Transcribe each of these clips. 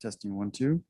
Testing 1, 2.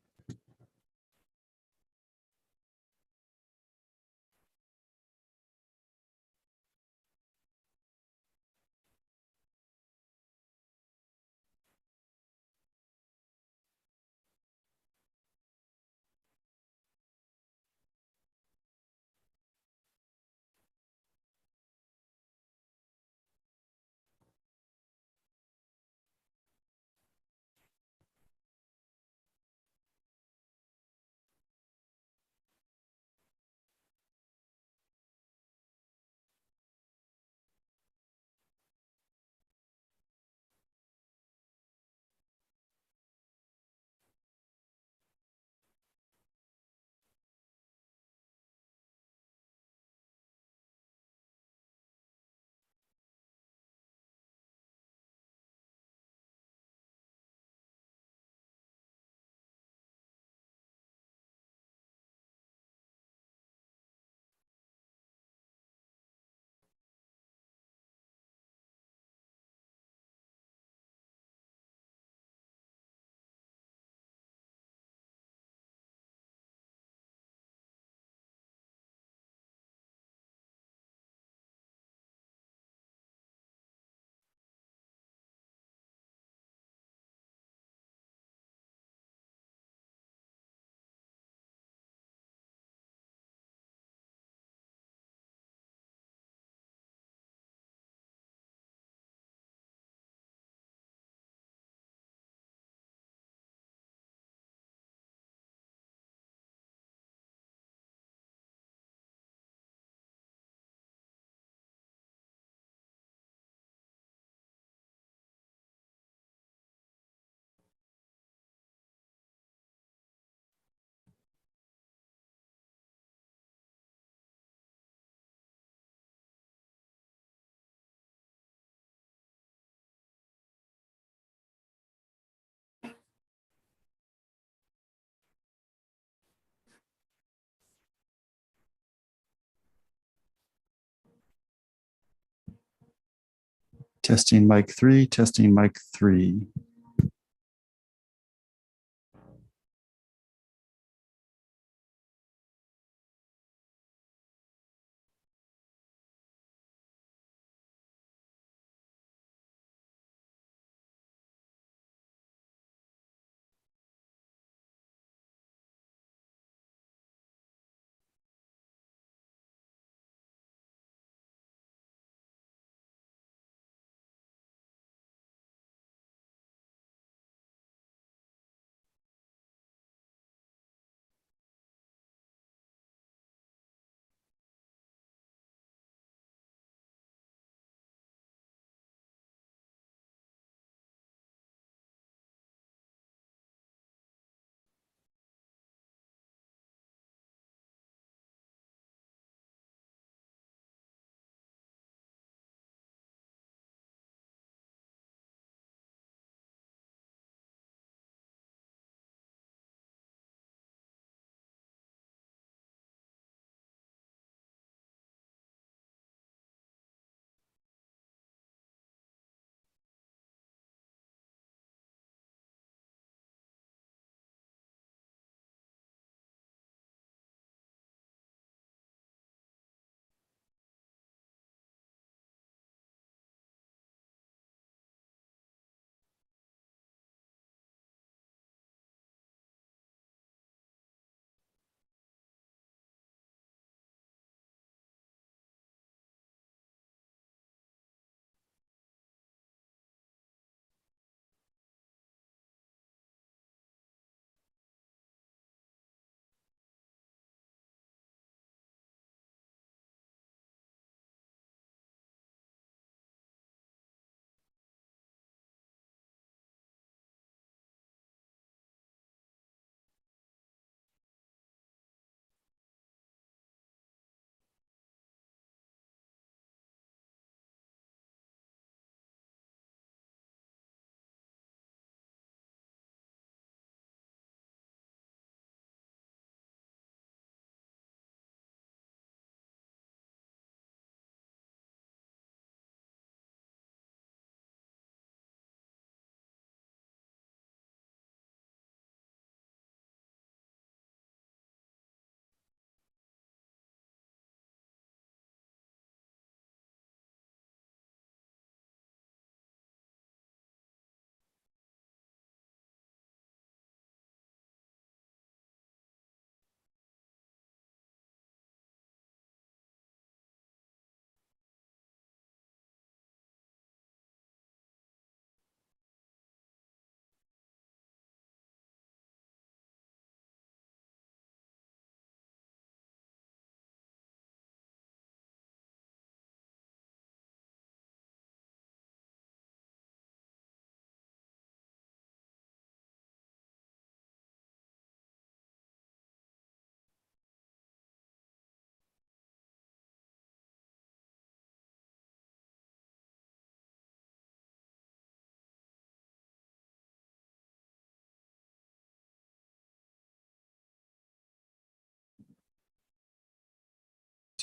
Testing mic 3, testing mic 3.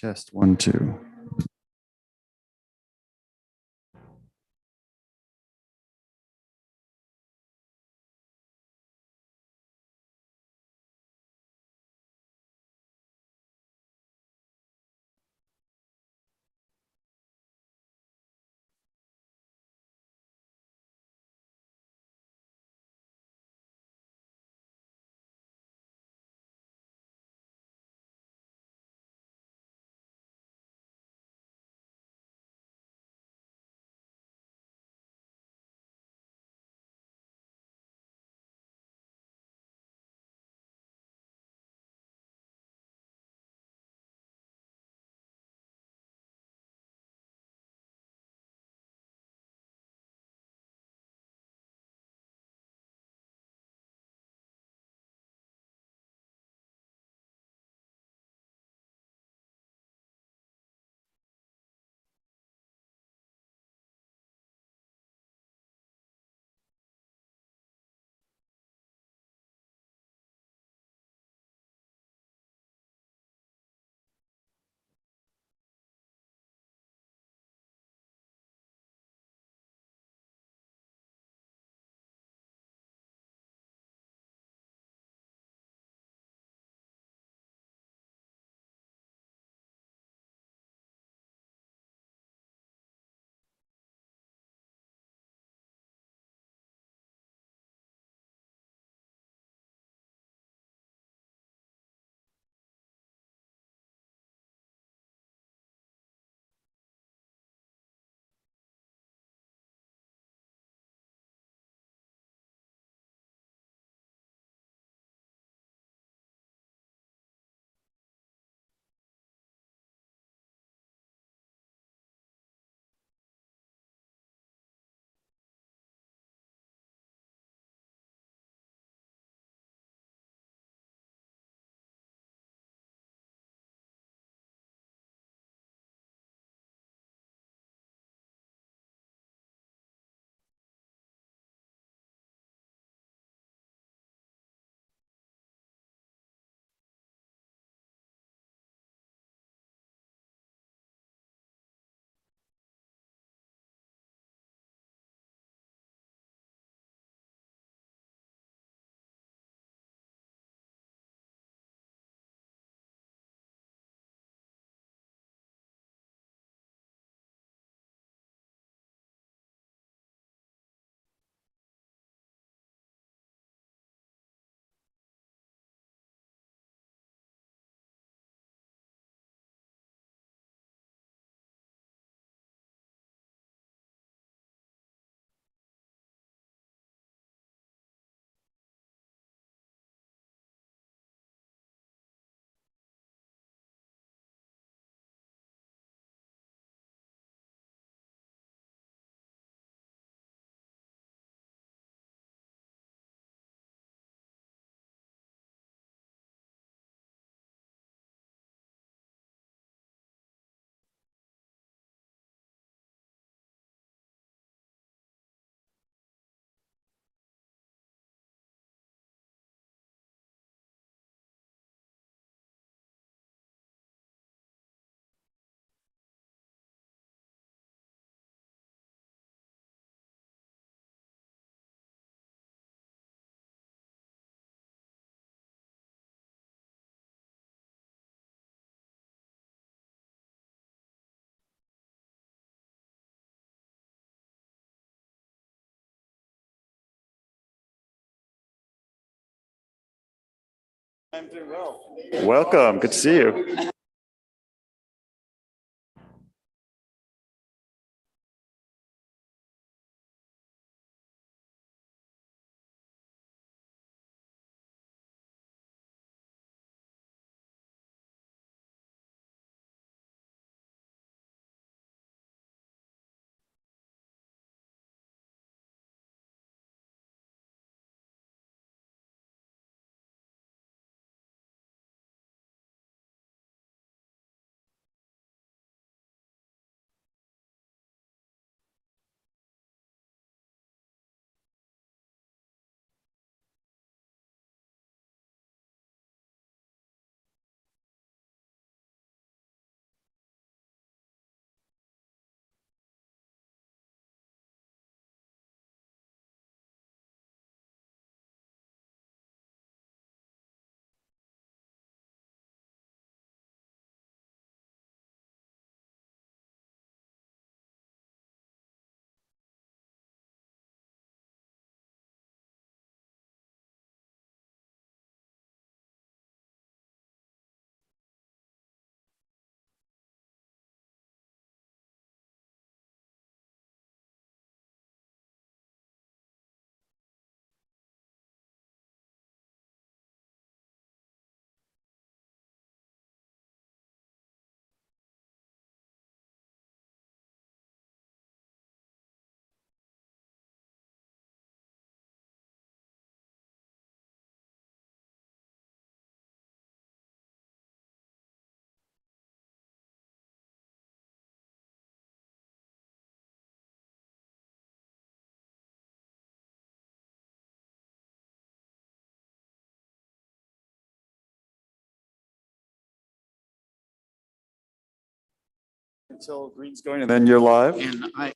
Test 1, 2. I'm doing well. Welcome. Good to see you. until green's going, and then you're live. And I,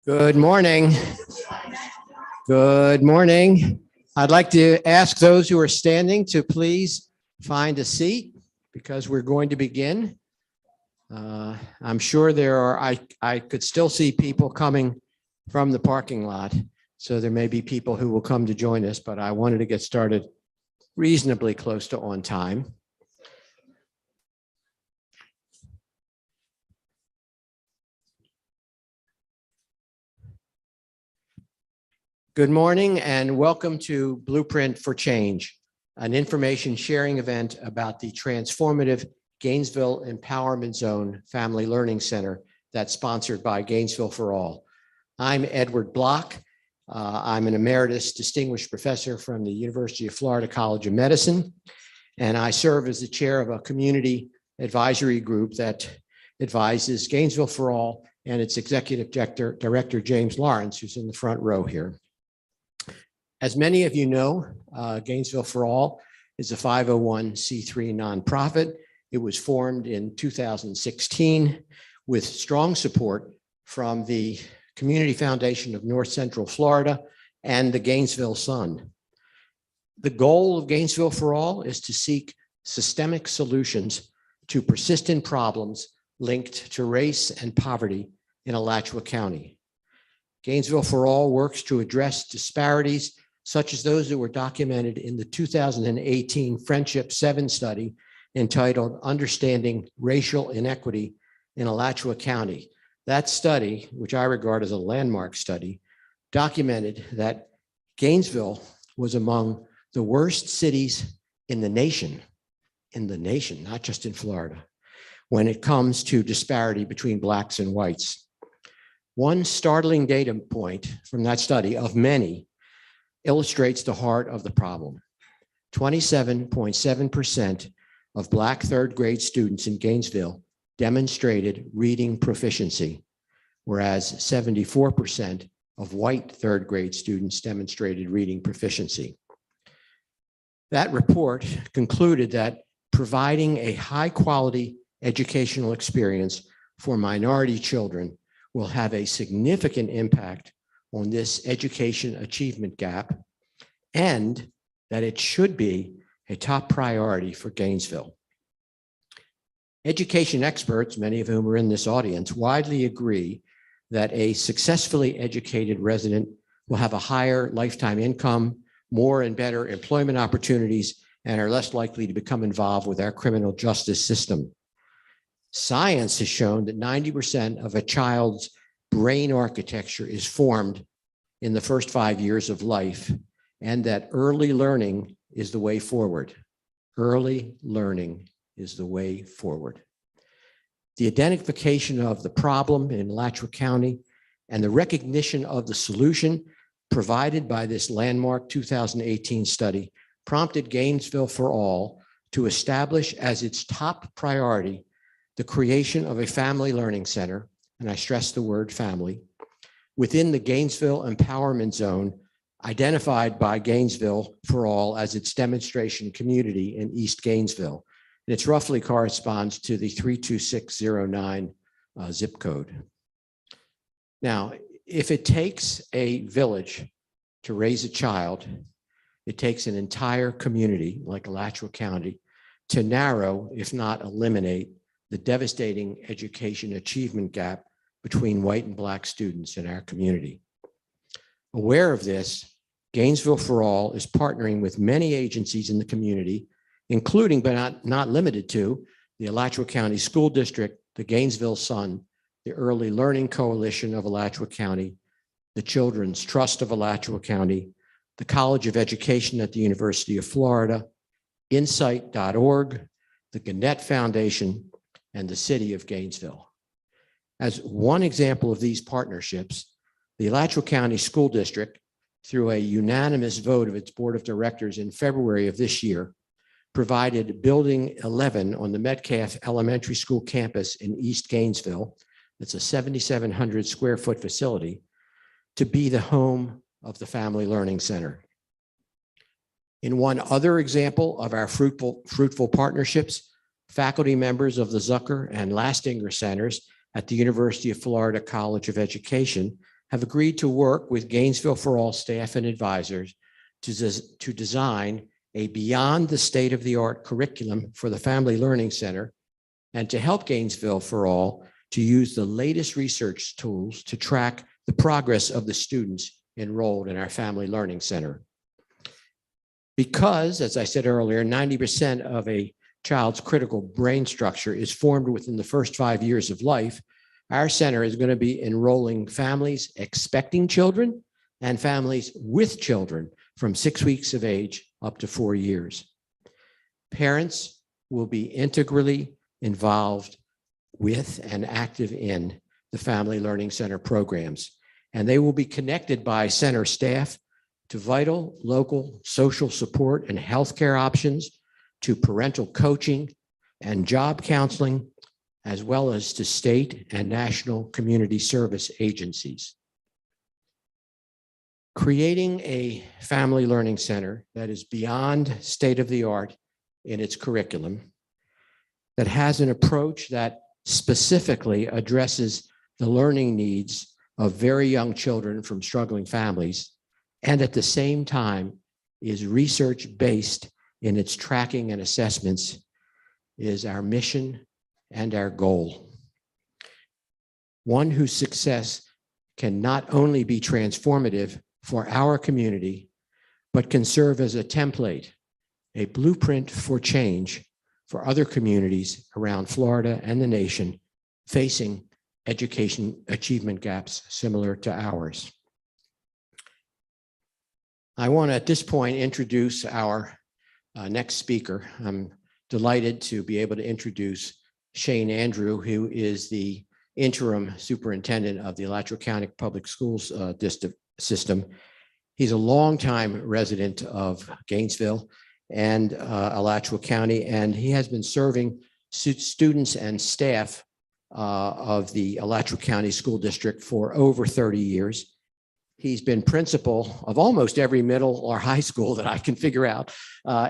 Good morning. Good morning. I'd like to ask those who are standing to please find a seat because we're going to begin. I'm sure I could still see people coming from the parking lot. So there may be people who will come to join us, but I wanted to get started reasonably close to on time. Good morning and welcome to Blueprint for Change, an information sharing event about the transformative Gainesville Empowerment Zone Family Learning Center that's sponsored by Gainesville for All. I'm Edward Block. I'm an emeritus distinguished professor from the University of Florida College of Medicine, and I serve as the chair of a community advisory group that advises Gainesville for All and its executive director, James Lawrence, who's in the front row here. As many of you know, Gainesville for All is a 501c3 nonprofit. It was formed in 2016 with strong support from the Community Foundation of North Central Florida and the Gainesville Sun. The goal of Gainesville for All is to seek systemic solutions to persistent problems linked to race and poverty in Alachua County. Gainesville for All works to address disparities such as those that were documented in the 2018 Friendship 7 study entitled Understanding Racial Inequity in Alachua County. That study, which I regard as a landmark study, documented that Gainesville was among the worst cities in the nation, not just in Florida, when it comes to disparity between Blacks and whites. One startling data point from that study of many illustrates the heart of the problem. 27.7% of Black third grade students in Gainesville demonstrated reading proficiency, whereas 74% of white third grade students demonstrated reading proficiency. That report concluded that providing a high quality educational experience for minority children will have a significant impact on this education achievement gap, and that it should be a top priority for Gainesville. Education experts, many of whom are in this audience, widely agree that a successfully educated resident will have a higher lifetime income, more and better employment opportunities, and are less likely to become involved with our criminal justice system. Science has shown that 90% of a child's brain architecture is formed in the first 5 years of life, and that early learning is the way forward. Early learning is the way forward. The identification of the problem in Alachua County and the recognition of the solution provided by this landmark 2018 study prompted Gainesville for All to establish as its top priority the creation of a family learning center, and I stress the word family, within the Gainesville Empowerment Zone, identified by Gainesville for All as its demonstration community in East Gainesville. And it roughly corresponds to the 32609 zip code. Now, if it takes a village to raise a child, it takes an entire community like Alachua County to narrow, if not eliminate, the devastating education achievement gap between white and Black students in our community. Aware of this, Gainesville for All is partnering with many agencies in the community, including but not limited to the Alachua County School District, the Gainesville Sun, the Early Learning Coalition of Alachua County, the Children's Trust of Alachua County, the College of Education at the University of Florida, Insight.org, the Gannett Foundation, and the City of Gainesville. As one example of these partnerships, the Alachua County School District, through a unanimous vote of its board of directors in February of this year, provided Building 11 on the Metcalf Elementary School campus in East Gainesville, that's a 7,700 square foot facility, to be the home of the Family Learning Center. In one other example of our fruitful partnerships, faculty members of the Zucker and Lastinger Centers at the University of Florida College of Education have agreed to work with Gainesville for All staff and advisors to design a beyond the state-of-the-art curriculum for the Family Learning Center and to help Gainesville for All to use the latest research tools to track the progress of the students enrolled in our Family Learning Center. Because, as I said earlier, 90% of a child's critical brain structure is formed within the first 5 years of life, our center is going to be enrolling families expecting children and families with children from 6 weeks of age up to 4 years. Parents will be integrally involved with and active in the Family Learning Center programs, and they will be connected by center staff to vital local social support and healthcare options, to parental coaching and job counseling, as well as to state and national community service agencies. Creating a Family Learning Center that is beyond state-of-the-art in its curriculum, that has an approach that specifically addresses the learning needs of very young children from struggling families, and at the same time is research-based in its tracking and assessments, is our mission and our goal. One whose success can not only be transformative for our community, but can serve as a template, a blueprint for change for other communities around Florida and the nation facing education achievement gaps similar to ours. I want to at this point introduce our next speaker. I'm delighted to be able to introduce Shane Andrew, who is the interim superintendent of the Alachua County Public Schools district system. He's a longtime resident of Gainesville and Alachua County, and he has been serving students and staff of the Alachua County School District for over 30 years. He's been principal of almost every middle or high school that I can figure out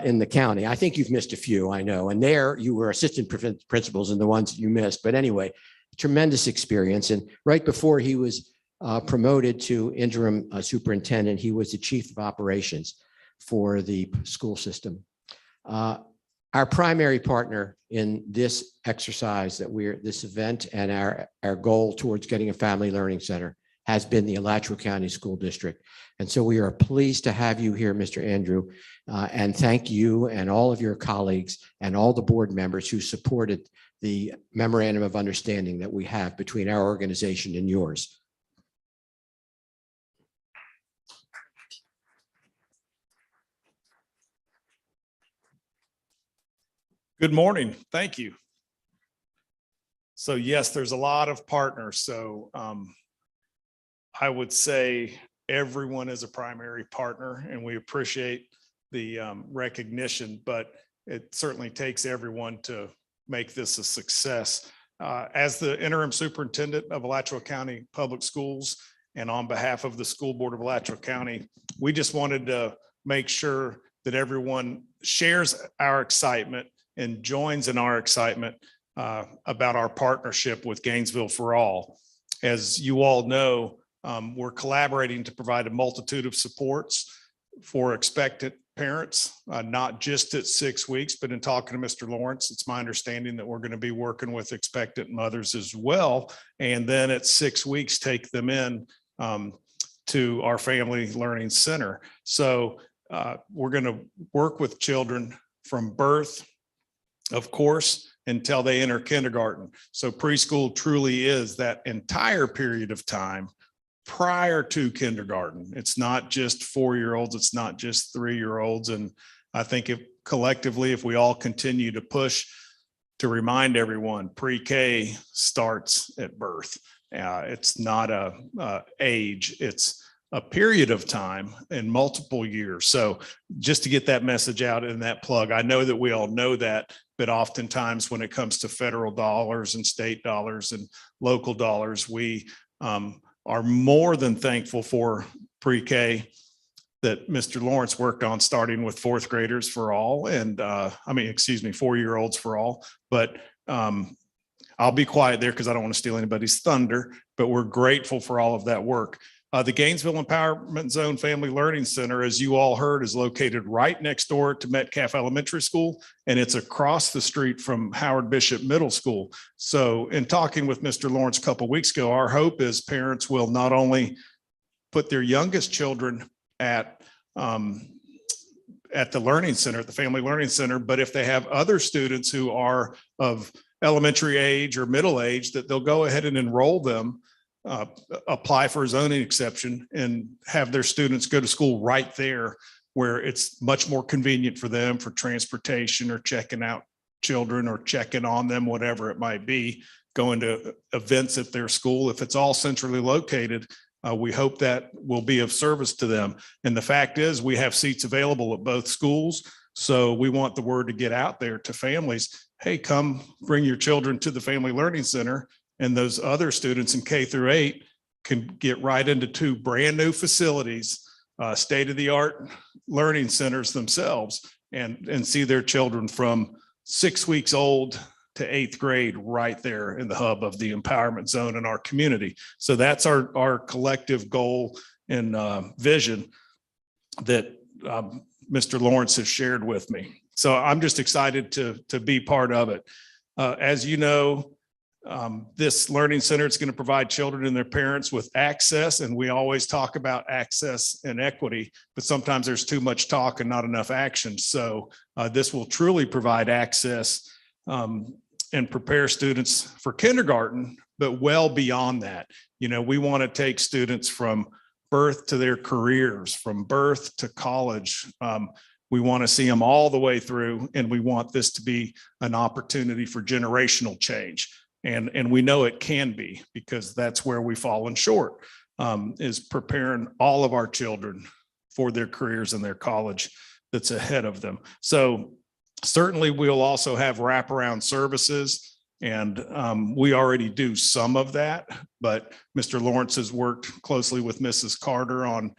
in the county. I think you've missed a few, I know. And there you were assistant principals in the ones you missed. But anyway, tremendous experience. And right before he was promoted to interim superintendent, he was the chief of operations for the school system. Our primary partner in this exercise this event and our goal towards getting a Family Learning Center has been the Alachua County School District. And so we are pleased to have you here, Mr. Andrew, and thank you and all of your colleagues and all the board members who supported the memorandum of understanding that we have between our organization and yours. Good morning. Thank you. So yes, there's a lot of partners. So I would say everyone is a primary partner, and we appreciate the recognition, but it certainly takes everyone to make this a success. As the interim superintendent of Alachua County Public Schools and on behalf of the School Board of Alachua County, we just wanted to make sure that everyone shares our excitement and joins in our excitement about our partnership with Gainesville for All. As you all know, we're collaborating to provide a multitude of supports for expectant parents, not just at 6 weeks, but in talking to Mr. Lawrence, it's my understanding that we're going to be working with expectant mothers as well. And then at 6 weeks, take them in to our Family Learning Center. So we're going to work with children from birth, of course, until they enter kindergarten. So preschool truly is that entire period of time prior to kindergarten. It's not just 4-year-olds, it's not just 3-year-olds. And I think if collectively, if we all continue to push to remind everyone, pre-K starts at birth. It's not a age, it's a period of time in multiple years. So just to get that message out and that plug, I know that we all know that, but oftentimes when it comes to federal dollars and state dollars and local dollars, we are more than thankful for pre-K that Mr. Lawrence worked on, starting with 4th graders for all. And 4-year-olds for all. But I'll be quiet there because I don't want to steal anybody's thunder, but we're grateful for all of that work. The Gainesville Empowerment Zone Family Learning Center, as you all heard, is located right next door to Metcalf Elementary School, and it's across the street from Howard Bishop Middle School. So in talking with Mr. Lawrence a couple of weeks ago, our hope is parents will not only put their youngest children at the Learning Center, at the Family Learning Center, but if they have other students who are of elementary age or middle age, that they'll go ahead and enroll them, apply for a zoning exception, and have their students go to school right there, where it's much more convenient for them for transportation or checking out children or checking on them, whatever it might be, going to events at their school. If it's all centrally located, we hope that will be of service to them. And the fact is, we have seats available at both schools. So we want the word to get out there to families. Hey, come bring your children to the Family Learning Center. And those other students in K through 8 can get right into 2 brand new facilities, state-of-the-art learning centers themselves, and see their children from 6 weeks old to 8th grade right there in the hub of the empowerment zone in our community. So that's our collective goal and vision that Mr. Lawrence has shared with me. So I'm just excited to be part of it. As you know, this learning center is going to provide children and their parents with access, and we always talk about access and equity, but sometimes there's too much talk and not enough action. So this will truly provide access and prepare students for kindergarten, but well beyond that. You know, we want to take students from birth to their careers, from birth to college. We want to see them all the way through, and we want this to be an opportunity for generational change. And we know it can be, because that's where we've fallen short, is preparing all of our children for their careers and their college that's ahead of them. So certainly we'll also have wraparound services, and we already do some of that, but Mr. Lawrence has worked closely with Mrs. Carter on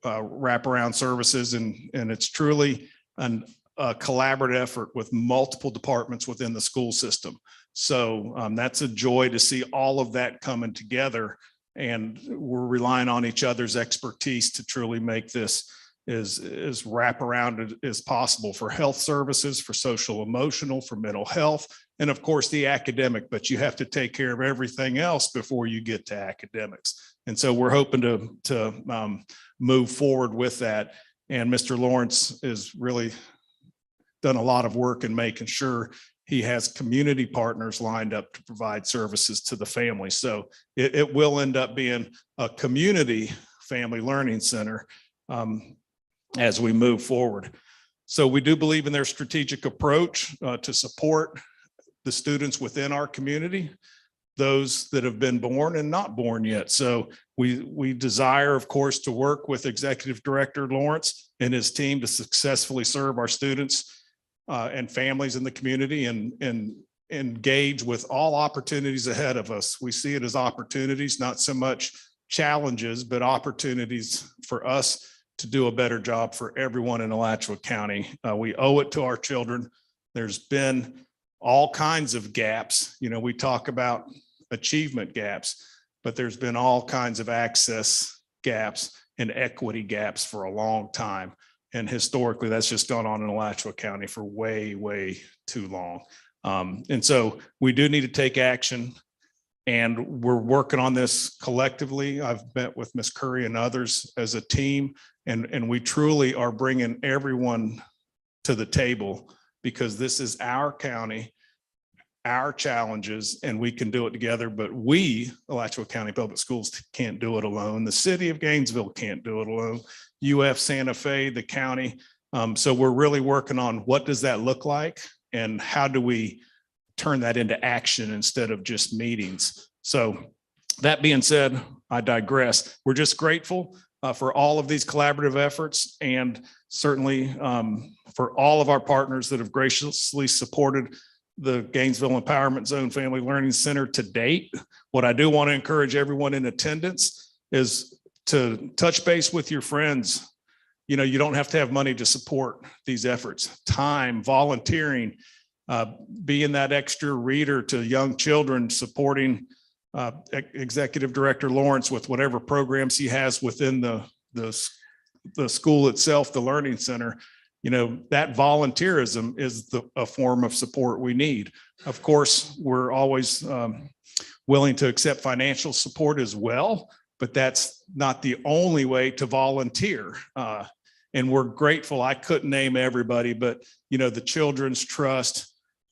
wraparound services, and it's truly a collaborative effort with multiple departments within the school system. So that's a joy to see all of that coming together, and we're relying on each other's expertise to truly make this as wraparound as possible for health services, for social emotional, for mental health, and of course the academic, but you have to take care of everything else before you get to academics. And so we're hoping to move forward with that. And Mr. Lawrence has really done a lot of work in making sure he has community partners lined up to provide services to the family. So it will end up being a community family learning center as we move forward. So we do believe in their strategic approach to support the students within our community, those that have been born and not born yet. So we desire, of course, to work with Executive Director Lawrence and his team to successfully serve our students and families in the community, and engage with all opportunities ahead of us. We see it as opportunities, not so much challenges, but opportunities for us to do a better job for everyone in Alachua County. We owe it to our children. There's been all kinds of gaps. You know, we talk about achievement gaps, but there's been all kinds of access gaps and equity gaps for a long time. And historically, that's just gone on in Alachua County for way, way too long. And so we do need to take action, and we're working on this collectively. I've met with Ms. Curry and others as a team, and we truly are bringing everyone to the table, because this is our county, our challenges, and we can do it together. But we, Alachua County Public Schools, can't do it alone. The city of Gainesville can't do it alone. UF Santa Fe, the county. So we're really working on what does that look like, and how do we turn that into action instead of just meetings. So that being said, I digress. We're just grateful for all of these collaborative efforts, and certainly for all of our partners that have graciously supported the Gainesville Empowerment Zone Family Learning Center to date. What I do want to encourage everyone in attendance is to touch base with your friends. You know, you don't have to have money to support these efforts. Time, volunteering, being that extra reader to young children, supporting Executive Director Lawrence with whatever programs he has within the school itself, the Learning Center. You know, that volunteerism is a form of support we need. Of course, we're always willing to accept financial support as well, but that's not the only way to volunteer. And we're grateful. I couldn't name everybody, but you know, the Children's Trust,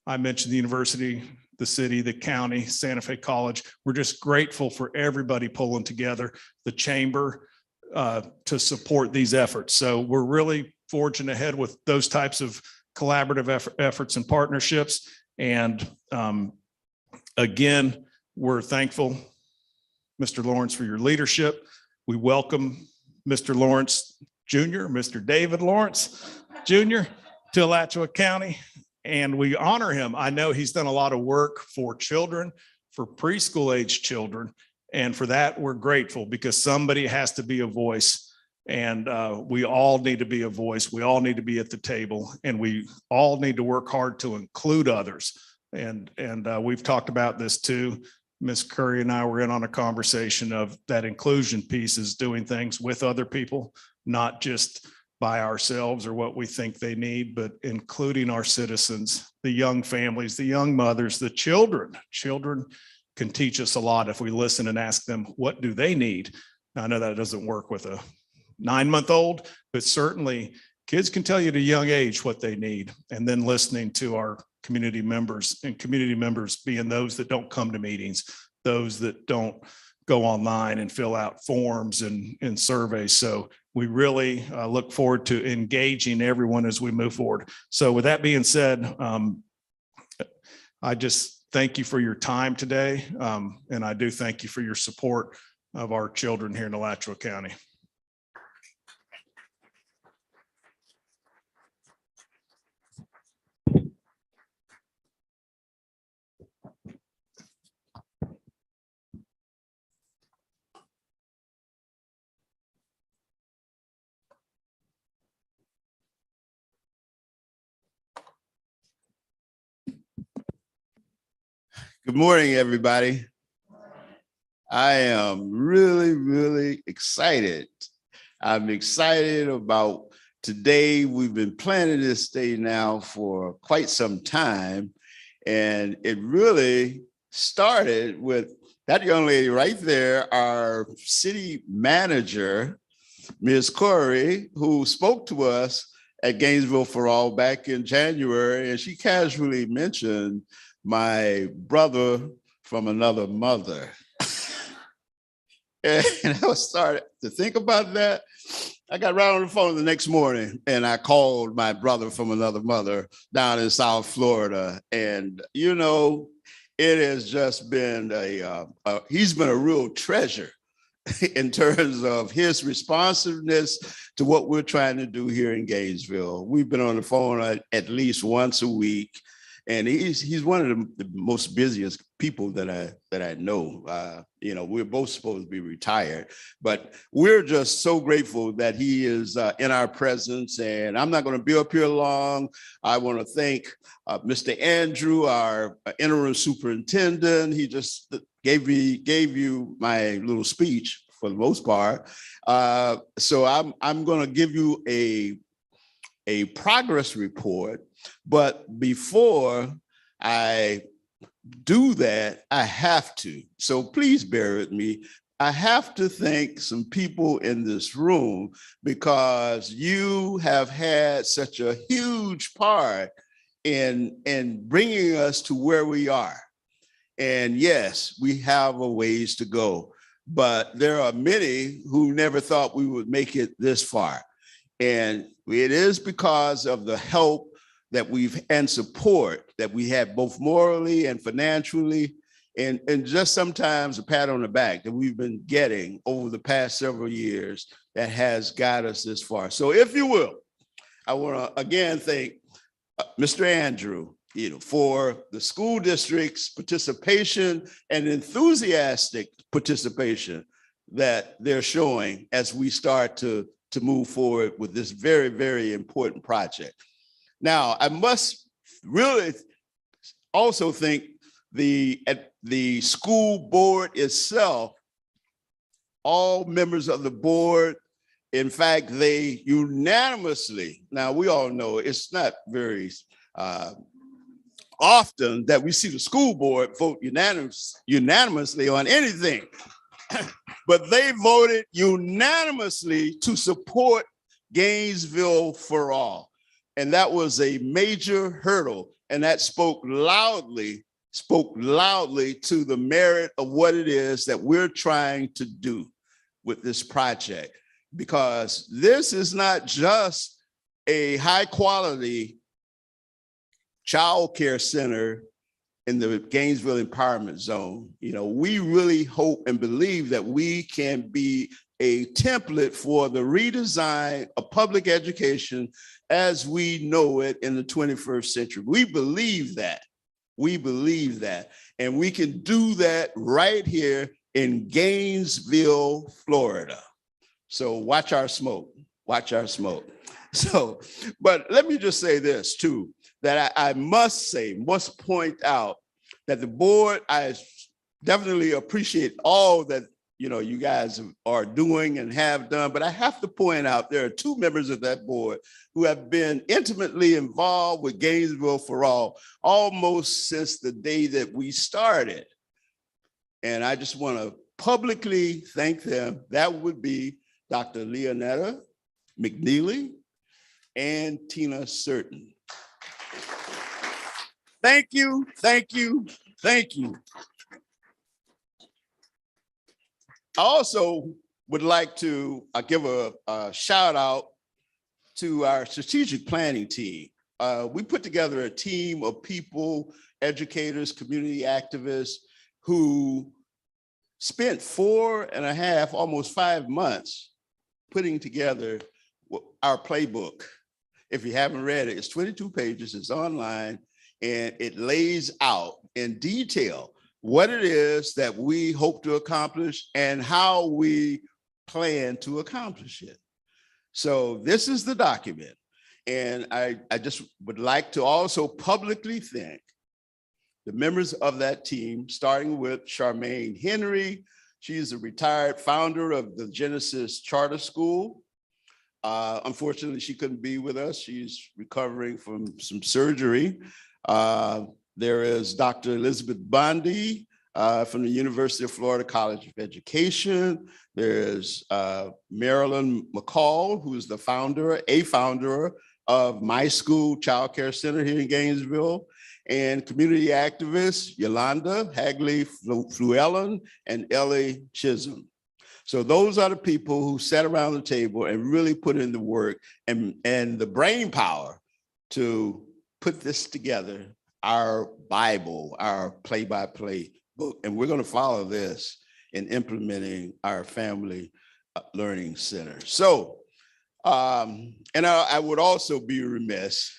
I mentioned the university, the city, the county, Santa Fe College. We're just grateful for everybody pulling together, the chamber, to support these efforts. So we're really forging ahead with those types of collaborative efforts and partnerships. And again, we're thankful, Mr. Lawrence, for your leadership. We welcome Mr. Lawrence Jr., Mr. David Lawrence Jr. to Alachua County, and we honor him. I know he's done a lot of work for children, for preschool age children, and for that, we're grateful, because somebody has to be a voice, and we all need to be a voice. We all need to be at the table, and we all need to work hard to include others. And we've talked about this too. Ms. Curry and I were in on a conversation of that inclusion piece is doing things with other people, not just by ourselves or what we think they need, but including our citizens, the young families, the young mothers, the children. Children can teach us a lot if we listen and ask them, what do they need? Now, I know that doesn't work with a 9-month-old, but certainly kids can tell you at a young age what they need. And then listening to our community members, and community members being those that don't come to meetings, those that don't go online and fill out forms and surveys. So we really look forward to engaging everyone as we move forward. So with that being said, I just thank you for your time today. And I do thank you for your support of our children here in Alachua County. Good morning, everybody. I am really, really excited. I'm excited about today. We've been planning this day now for quite some time, and it really started with that young lady right there, our city manager, Ms. Corey, who spoke to us at Gainesville4ALL back in January, and she casually mentioned my brother from another mother. And I started to think about that. I got right on the phone the next morning and I called my brother from another mother down in South Florida. And, you know, it has just been he's been a real treasure in terms of his responsiveness to what we're trying to do here in Gainesville. We've been on the phone at least once a week. And he's one of the most busiest people that I know. You know, we're both supposed to be retired, but we're just so grateful that he is in our presence. And I'm not going to be up here long. I want to thank Mr. Andrew, our interim superintendent. He just gave you my little speech for the most part. So I'm going to give you a progress report. But before I do that, I have to. So please bear with me. I have to thank some people in this room because you have had such a huge part in bringing us to where we are. And yes, we have a ways to go, but there are many who never thought we would make it this far. And it is because of the help that and support that we have both morally and financially, and just sometimes a pat on the back that we've been getting over the past several years that has got us this far. So if you will, I want to again thank Mr. Andrew, you know, for the school district's participation and enthusiastic participation that they're showing as we start to move forward with this very, very important project. Now, I must really also think at the school board itself, all members of the board, in fact, they unanimously, now we all know it's not very often that we see the school board vote unanimously on anything, but they voted unanimously to support Gainesville for All. And that was a major hurdle. And that spoke loudly to the merit of what it is that we're trying to do with this project. Because this is not just a high quality child care center in the Gainesville Empowerment Zone. You know, we really hope and believe that we can be a template for the redesign of public education as we know it in the 21st century. We believe that. We believe that. And we can do that right here in Gainesville, Florida. So watch our smoke, watch our smoke. So, but let me just say this too, that I must point out that the board, I definitely appreciate all that, you know, you guys are doing and have done, but I have to point out there are two members of that board who have been intimately involved with Gainesville for All almost since the day that we started. And I just want to publicly thank them. That would be Dr. Leonetta McNeely and Tina Certain. Thank you, thank you, thank you. I also would like to give a shout out to our strategic planning team. We put together a team of people, educators, community activists who spent 4.5, almost 5 months putting together our playbook. If you haven't read it, it's 22 pages, it's online, and it lays out in detail what it is that we hope to accomplish and how we plan to accomplish it. So this is the document. And I just would like to also publicly thank the members of that team, starting with Charmaine Henry. She is a retired founder of the Genesis Charter School. Unfortunately, she couldn't be with us. She's recovering from some surgery. There is Dr. Elizabeth Bondi from the University of Florida College of Education. There's Marilyn McCall, who is the founder of My School Child Care Center here in Gainesville, and community activists Yolanda Hagley Fluellen and Ellie Chisholm. So those are the people who sat around the table and really put in the work and the brain power to put this together, our Bible, our play-by-play book. And we're going to follow this in implementing our family learning center. So, and I would also be remiss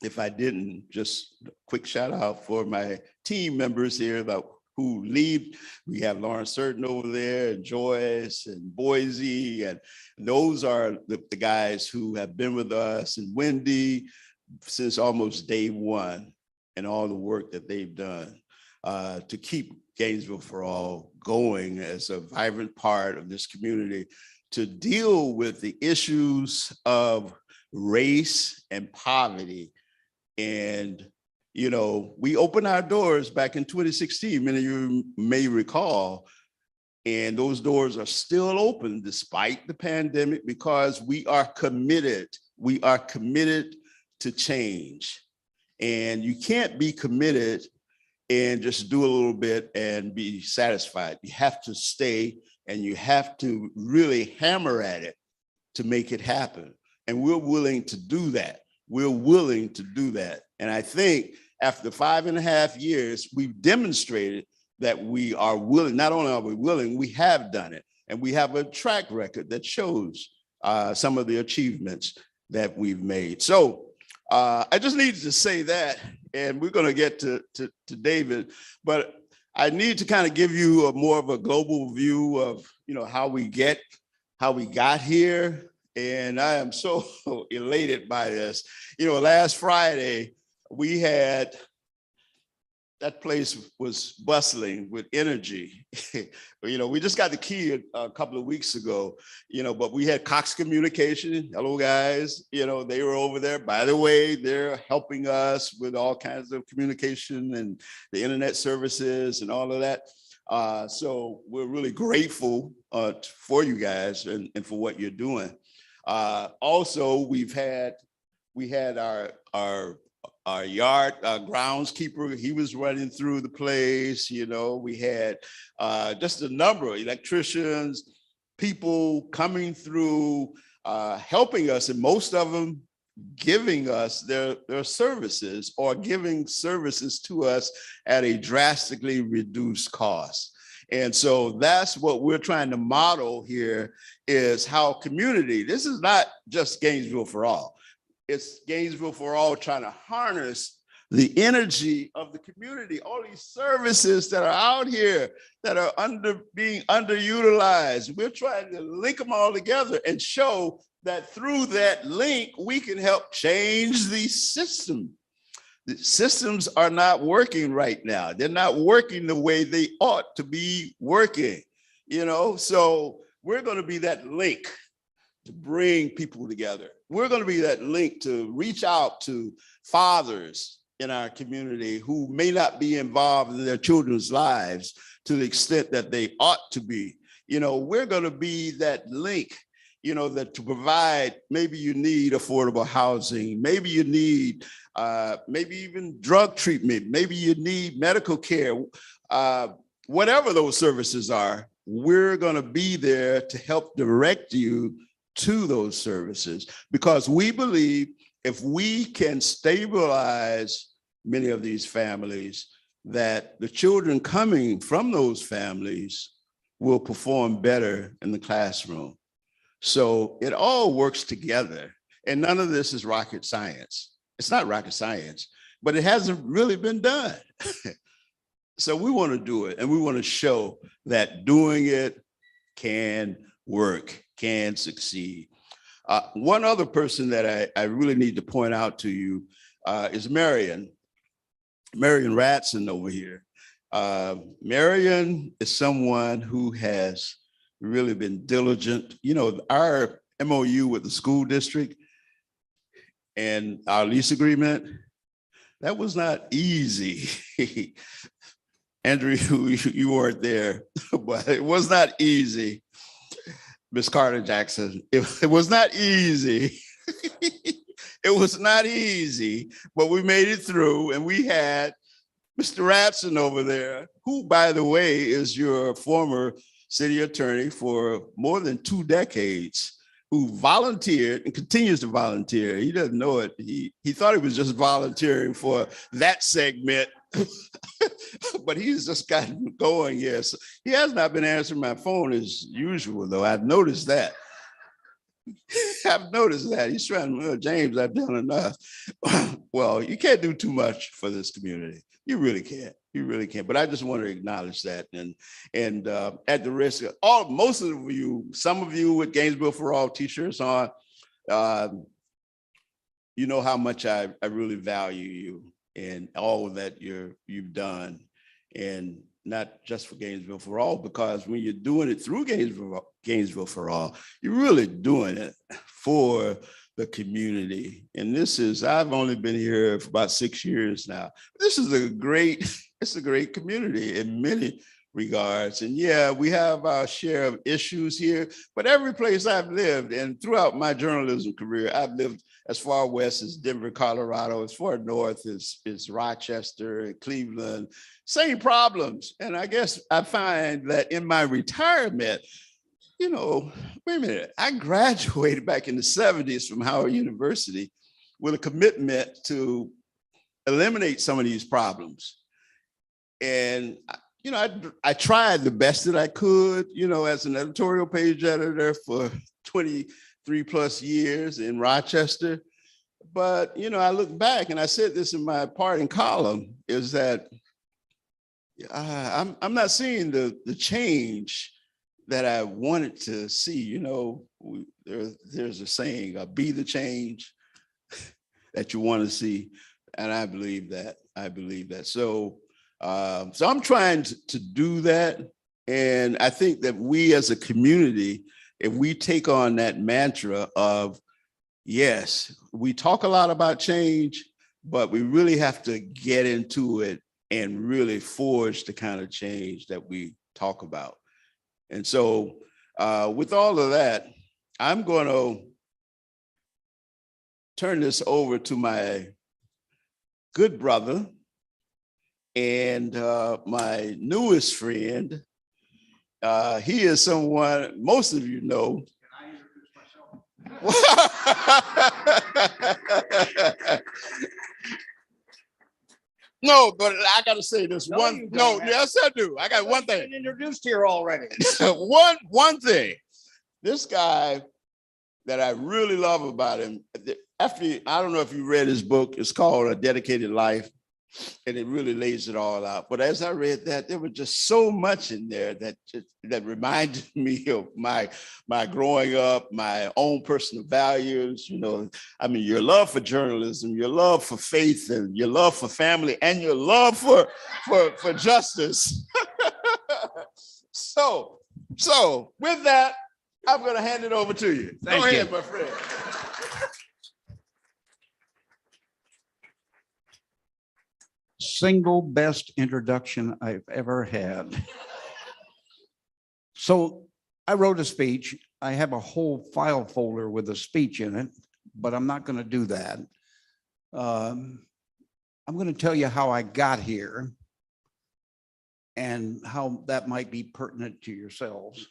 if I didn't just quick shout out for my team members here who lead. We have Lauren Certain over there, and Joyce and Boise, and those are the guys who have been with us, and Wendy since almost day one, and all the work that they've done to keep Gainesville for All going as a vibrant part of this community to deal with the issues of race and poverty. And, you know, we opened our doors back in 2016, many of you may recall, and those doors are still open despite the pandemic because we are committed to change. And you can't be committed and just do a little bit and be satisfied. You have to stay and you have to really hammer at it to make it happen. And we're willing to do that. We're willing to do that. And I think after 5.5 years, we've demonstrated that we are willing. Not only are we willing, we have done it. And we have a track record that shows some of the achievements that we've made. So I just needed to say that, and we're going to get to David, but I need to kind of give you more of a global view of, you know, how we got here. And I am so elated by this. You know, last Friday, we had that place was bustling with energy. We just got the key a couple of weeks ago, but we had Cox Communication. Hello, guys. They were over there. By the way, they're helping us with all kinds of communication and the internet services and all of that. So we're really grateful for you guys and for what you're doing. Also, we had our yard groundskeeper. He was running through the place. We had just a number of electricians, people coming through, helping us, and most of them giving us their services or giving services to us at a drastically reduced cost. And so that's what we're trying to model here, is how community, this is not just Gainesville for All. It's Gainesville for All trying to harness the energy of the community, all these services that are out here that are being underutilized. We're trying to link them all together and show that through that link, we can help change the system. The systems are not working right now. They're not working the way they ought to be working, so we're going to be that link to bring people together. We're going to be that link to reach out to fathers in our community who may not be involved in their children's lives to the extent that they ought to be. We're going to be that link, that to provide, maybe you need affordable housing, maybe you need maybe even drug treatment, maybe you need medical care, whatever those services are, we're going to be there to help direct you to those services, because we believe if we can stabilize many of these families, that the children coming from those families will perform better in the classroom. So it all works together, and none of this is rocket science. It's not rocket science, but it hasn't really been done. So we want to do it, and we want to show that doing it can work, can succeed. One other person that I really need to point out to you is Marion Ratson over here. Marion is someone who has really been diligent. Our MOU with the school district and our lease agreement, that was not easy. Andrew, you weren't there, but it was not easy. Miss Carter Jackson, it was not easy. It was not easy, but we made it through, and we had Mr. Ratson over there, who, by the way, is your former city attorney for more than 2 decades, who volunteered and continues to volunteer. He doesn't know it. He thought he was just volunteering for that segment, but he's just gotten going. Yes, he has not been answering my phone as usual, though. I've noticed that. I've noticed that. He's trying to, James, I've done enough. Well, you can't do too much for this community. You really can't. You really can't. But I just want to acknowledge that. And at the risk of most of you, some of you with Gainesville for All t-shirts on, you know how much I really value you and all that you've done. And not just for Gainesville for All, because when you're doing it through Gainesville for All, you're really doing it for the community. And I've only been here for about 6 years now. This is it's a great community in many regards. And yeah, we have our share of issues here, but every place I've lived, and throughout my journalism career, I've lived as far west as Denver, Colorado, as far north as Rochester and Cleveland, same problems. And I guess I find that in my retirement, wait a minute, I graduated back in the 70s from Howard University with a commitment to eliminate some of these problems. And I tried the best that I could, as an editorial page editor for 23 plus years in Rochester. But, I look back, and I said this in my parting column, is that I'm not seeing the change that I wanted to see. There's a saying, be the change that you want to see. And I believe that. So So I'm trying to do that. And I think that we as a community, if we take on that mantra of, yes, we talk a lot about change, but we really have to get into it and really forge the kind of change that we talk about. And so with all of that, I'm going to turn this over to my good brother and my newest friend. He is someone most of you know. No, but I got to say this one. No, yes, I do. I got one thing. Introduced here already. one thing. This guy that I really love about him. After I don't know if you read his book. It's called A Dedicated Life, and it really lays it all out. But as I read that, there was just so much in there that reminded me of my growing up, my own personal values. You know, I mean, your love for journalism, your love for faith, and your love for family, and your love for justice. So with that, I'm going to hand it over to you. Go ahead, my friend. Single best introduction I've ever had. So I wrote a speech. I have a whole file folder with a speech in it, but I'm not going to do that. I'm going to tell you how I got here and how that might be pertinent to yourselves.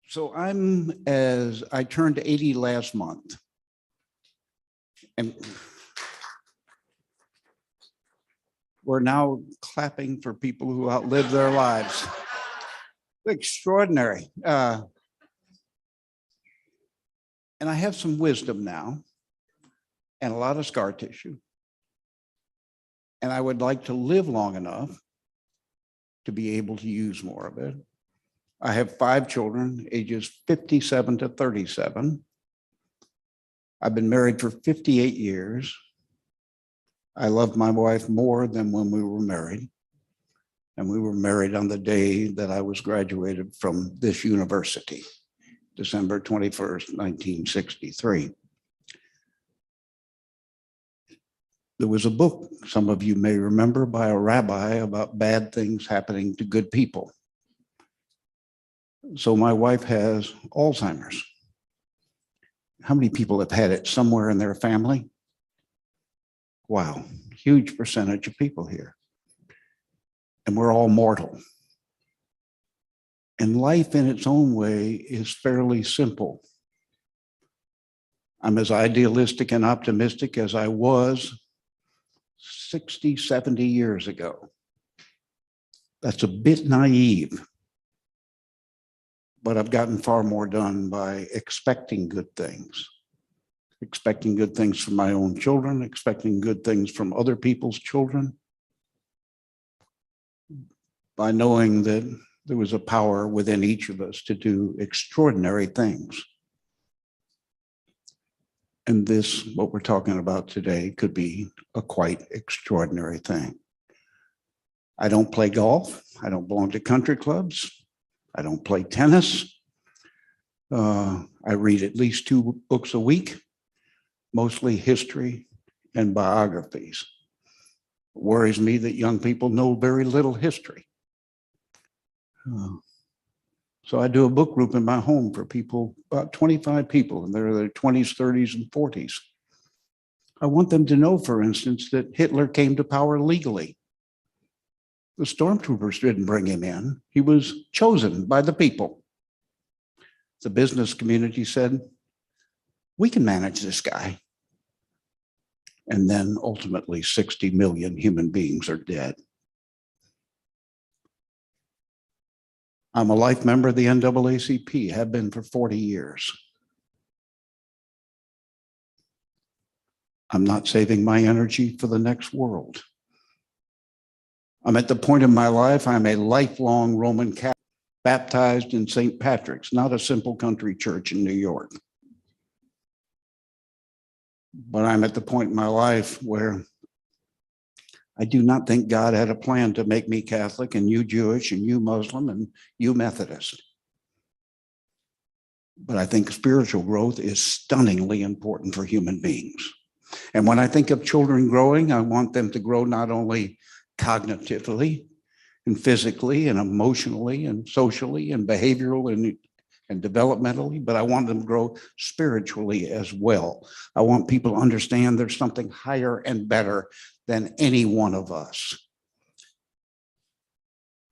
So I turned 80 last month. And we're now clapping for people who outlive their lives. Extraordinary. And I have some wisdom now and a lot of scar tissue. And I would like to live long enough to be able to use more of it. I have 5 children, ages 57 to 37. I've been married for 58 years. I love my wife more than when we were married. And we were married on the day that I was graduated from this university, December 21st, 1963. There was a book, some of you may remember, by a rabbi about bad things happening to good people. So my wife has Alzheimer's. How many people have had it somewhere in their family? Wow, huge percentage of people here. And we're all mortal. And life in its own way is fairly simple. I'm as idealistic and optimistic as I was 60, 70 years ago. That's a bit naive. But I've gotten far more done by expecting good things. Expecting good things from my own children, expecting good things from other people's children. By knowing that there was a power within each of us to do extraordinary things. And this, what we're talking about today, could be a quite extraordinary thing. I don't play golf. I don't belong to country clubs. I don't play tennis. I read at least 2 books a week, mostly history and biographies. It worries me that young people know very little history. So I do a book group in my home for people, about 25 people, and they're in their 20s, 30s, and 40s. I want them to know, for instance, that Hitler came to power legally. The stormtroopers didn't bring him in. He was chosen by the people. The business community said, we can manage this guy. And then ultimately 60 million human beings are dead. I'm a life member of the NAACP, have been for 40 years. I'm not saving my energy for the next world. I'm at the point in my life, I'm a lifelong Roman Catholic, baptized in St. Patrick's, not a simple country church in New York. But I'm at the point in my life where I do not think God had a plan to make me Catholic and you Jewish and you Muslim and you Methodist. But I think spiritual growth is stunningly important for human beings. And when I think of children growing, I want them to grow not only cognitively and physically and emotionally and socially and behavioral and developmentally, but I want them to grow spiritually as well. I want people to understand there's something higher and better than any one of us.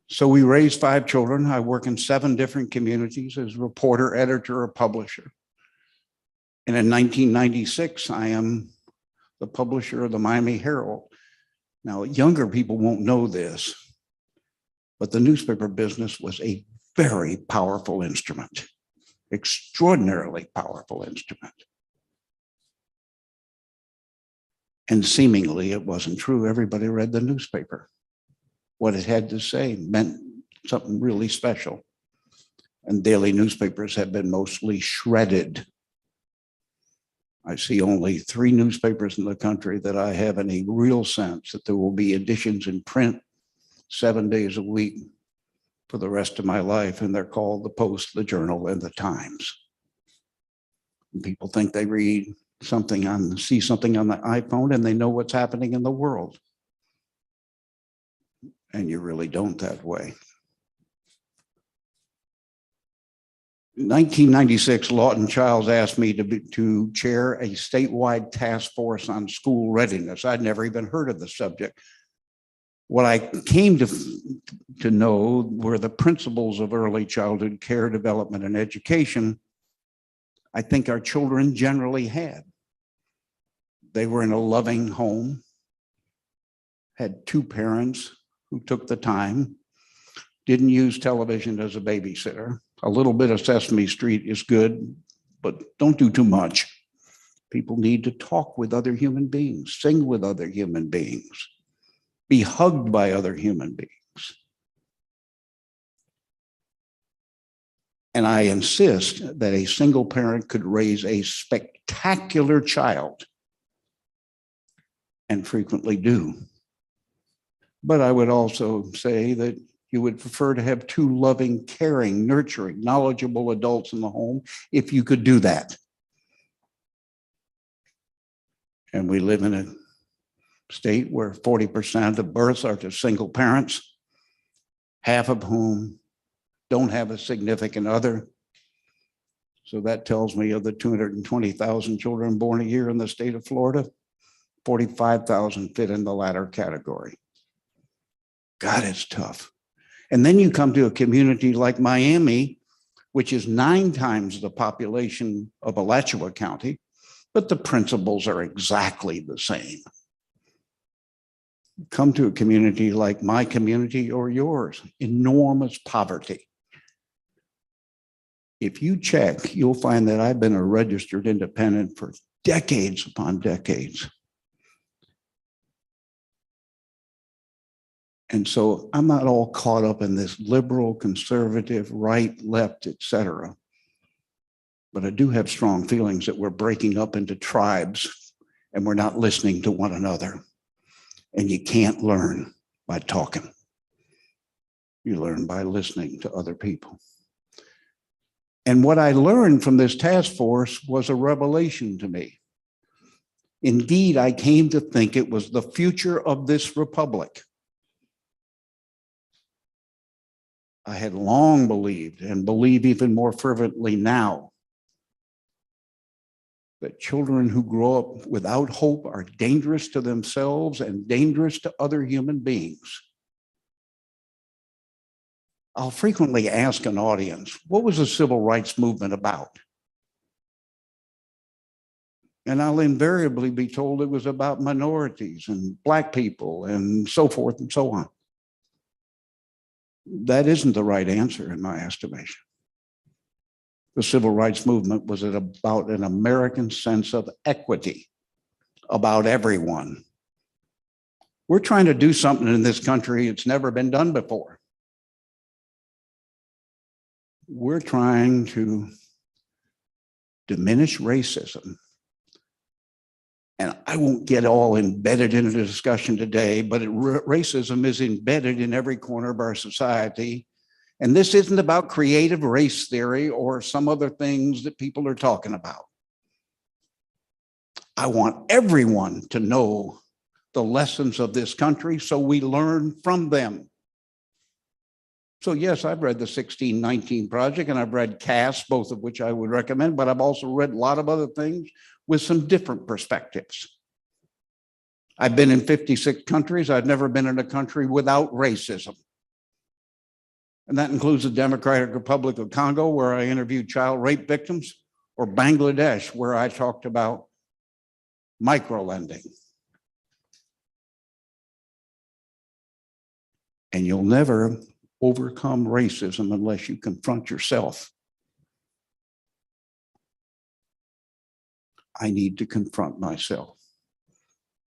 So we raised 5 children. I work in 7 different communities as reporter, editor, or publisher. And in 1996, I am the publisher of the Miami Herald. Now, younger people won't know this, but the newspaper business was a very powerful instrument, extraordinarily powerful instrument. And seemingly it wasn't true. Everybody read the newspaper. What it had to say meant something really special. And daily newspapers have been mostly shredded. I see only 3 newspapers in the country that I have any real sense that there will be editions in print 7 days a week for the rest of my life, and they're called the Post, the Journal, and the Times. And people think they read something see something on the iPhone and they know what's happening in the world. And you really don't that way. In 1996, Lawton Childs asked me to chair a statewide task force on school readiness. I'd never even heard of the subject. What I came to know were the principles of early childhood care, development, and education I think our children generally had. They were in a loving home, had 2 parents who took the time, didn't use television as a babysitter. A little bit of Sesame Street is good, but don't do too much. People need to talk with other human beings, sing with other human beings, be hugged by other human beings. And I insist that a single parent could raise a spectacular child, and frequently do. But I would also say that you would prefer to have 2 loving, caring, nurturing, knowledgeable adults in the home if you could do that. And we live in a state where 40% of births are to single parents, half of whom don't have a significant other. So that tells me of the 220,000 children born a year in the state of Florida, 45,000 fit in the latter category. God, it's tough. And then you come to a community like Miami, which is 9 times the population of Alachua County, but the principles are exactly the same. Come to a community like my community or yours, enormous poverty. If you check, you'll find that I've been a registered independent for decades upon decades. And so I'm not all caught up in this liberal, conservative, right, left, etc. But I do have strong feelings that we're breaking up into tribes and we're not listening to one another. And you can't learn by talking. You learn by listening to other people. And what I learned from this task force was a revelation to me. Indeed, I came to think it was the future of this republic. I had long believed, and believe even more fervently now, that children who grow up without hope are dangerous to themselves and dangerous to other human beings. I'll frequently ask an audience, what was the civil rights movement about? And I'll invariably be told it was about minorities and Black people and so forth and so on. That isn't the right answer in my estimation. The civil rights movement was about an American sense of equity, about everyone. We're trying to do something in this country it's never been done before. We're trying to diminish racism. And I won't get all embedded into the discussion today, but racism is embedded in every corner of our society. And this isn't about creative race theory or some other things that people are talking about. I want everyone to know the lessons of this country so we learn from them. So yes, I've read the 1619 Project and I've read Cass, both of which I would recommend, but I've also read a lot of other things with some different perspectives. I've been in 56 countries. I've never been in a country without racism. And that includes the Democratic Republic of Congo, where I interviewed child rape victims, or Bangladesh, where I talked about microlending. And you'll never overcome racism unless you confront yourself. I need to confront myself.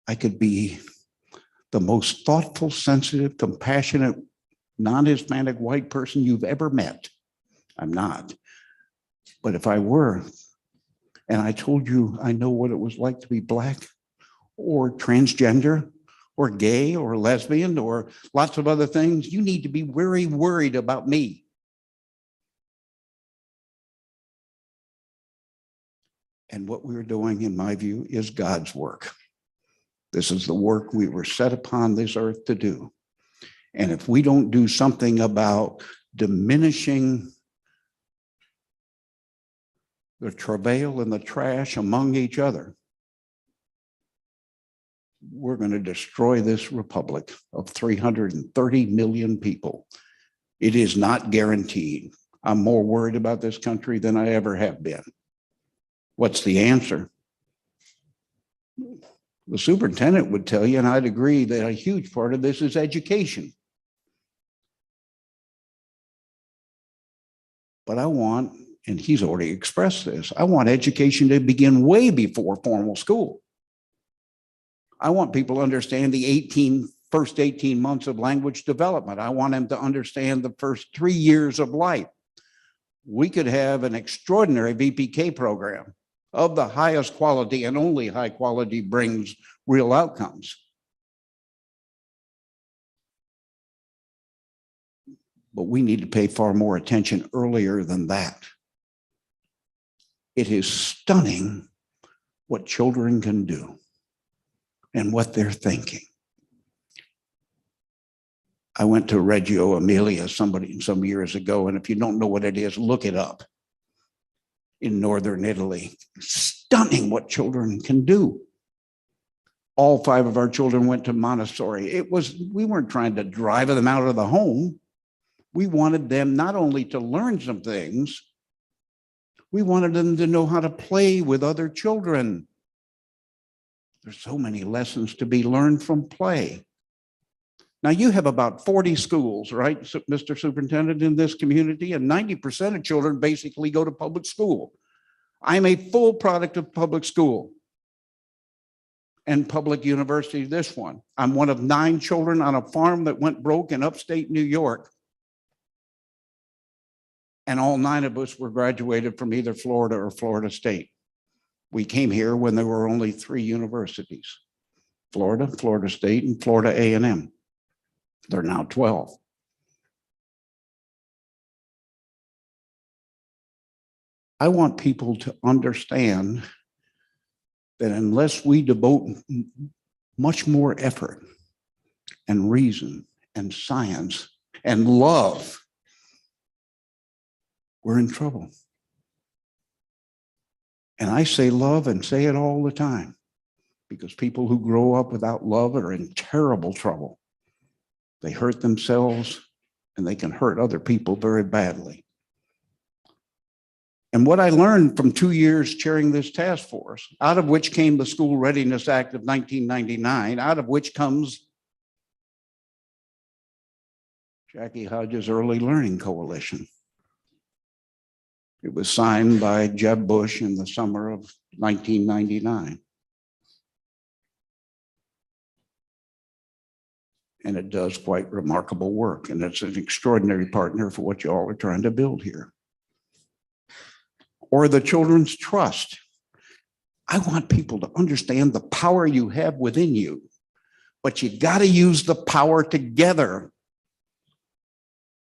I could be the most thoughtful, sensitive, compassionate, non-Hispanic white person you've ever met. I'm not. But if I were, and I told you I know what it was like to be Black or transgender or gay or lesbian or lots of other things, you need to be very worried about me. And what we're doing, in my view, is God's work. This is the work we were set upon this earth to do. And if we don't do something about diminishing the travail and the trash among each other, we're going to destroy this republic of 330 million people. It is not guaranteed. I'm more worried about this country than I ever have been. What's the answer? The superintendent would tell you, and I'd agree, that a huge part of this is education. But I want, and he's already expressed this, I want education to begin way before formal school. I want people to understand the first 18 months of language development. I want them to understand the first 3 years of life. We could have an extraordinary VPK program of the highest quality, and only high quality brings real outcomes. But we need to pay far more attention earlier than that. It is stunning what children can do and what they're thinking. I went to Reggio Emilia some years ago, and if you don't know what it is, look it up. In northern Italy, stunning what children can do. All 5 of our children went to Montessori. We weren't trying to drive them out of the home. We wanted them not only to learn some things, we wanted them to know how to play with other children. There's so many lessons to be learned from play. Now, you have about 40 schools, right, Mr. Superintendent, in this community, and 90% of children basically go to public school. I'm a full product of public school and public university, this one. I'm one of 9 children on a farm that went broke in upstate New York. And all 9 of us were graduated from either Florida or Florida State. We came here when there were only 3 universities: Florida, Florida State, and Florida A&M. They're now 12. I want people to understand that unless we devote much more effort and reason and science and love, we're in trouble. And I say love and say it all the time, because people who grow up without love are in terrible trouble. They hurt themselves and they can hurt other people very badly. And what I learned from 2 years chairing this task force, out of which came the School Readiness Act of 1999, out of which comes Jackie Hodges' Early Learning Coalition. It was signed by Jeb Bush in the summer of 1999. And it does quite remarkable work. And it's an extraordinary partner for what you all are trying to build here. Or the Children's Trust. I want people to understand the power you have within you, but you got to use the power together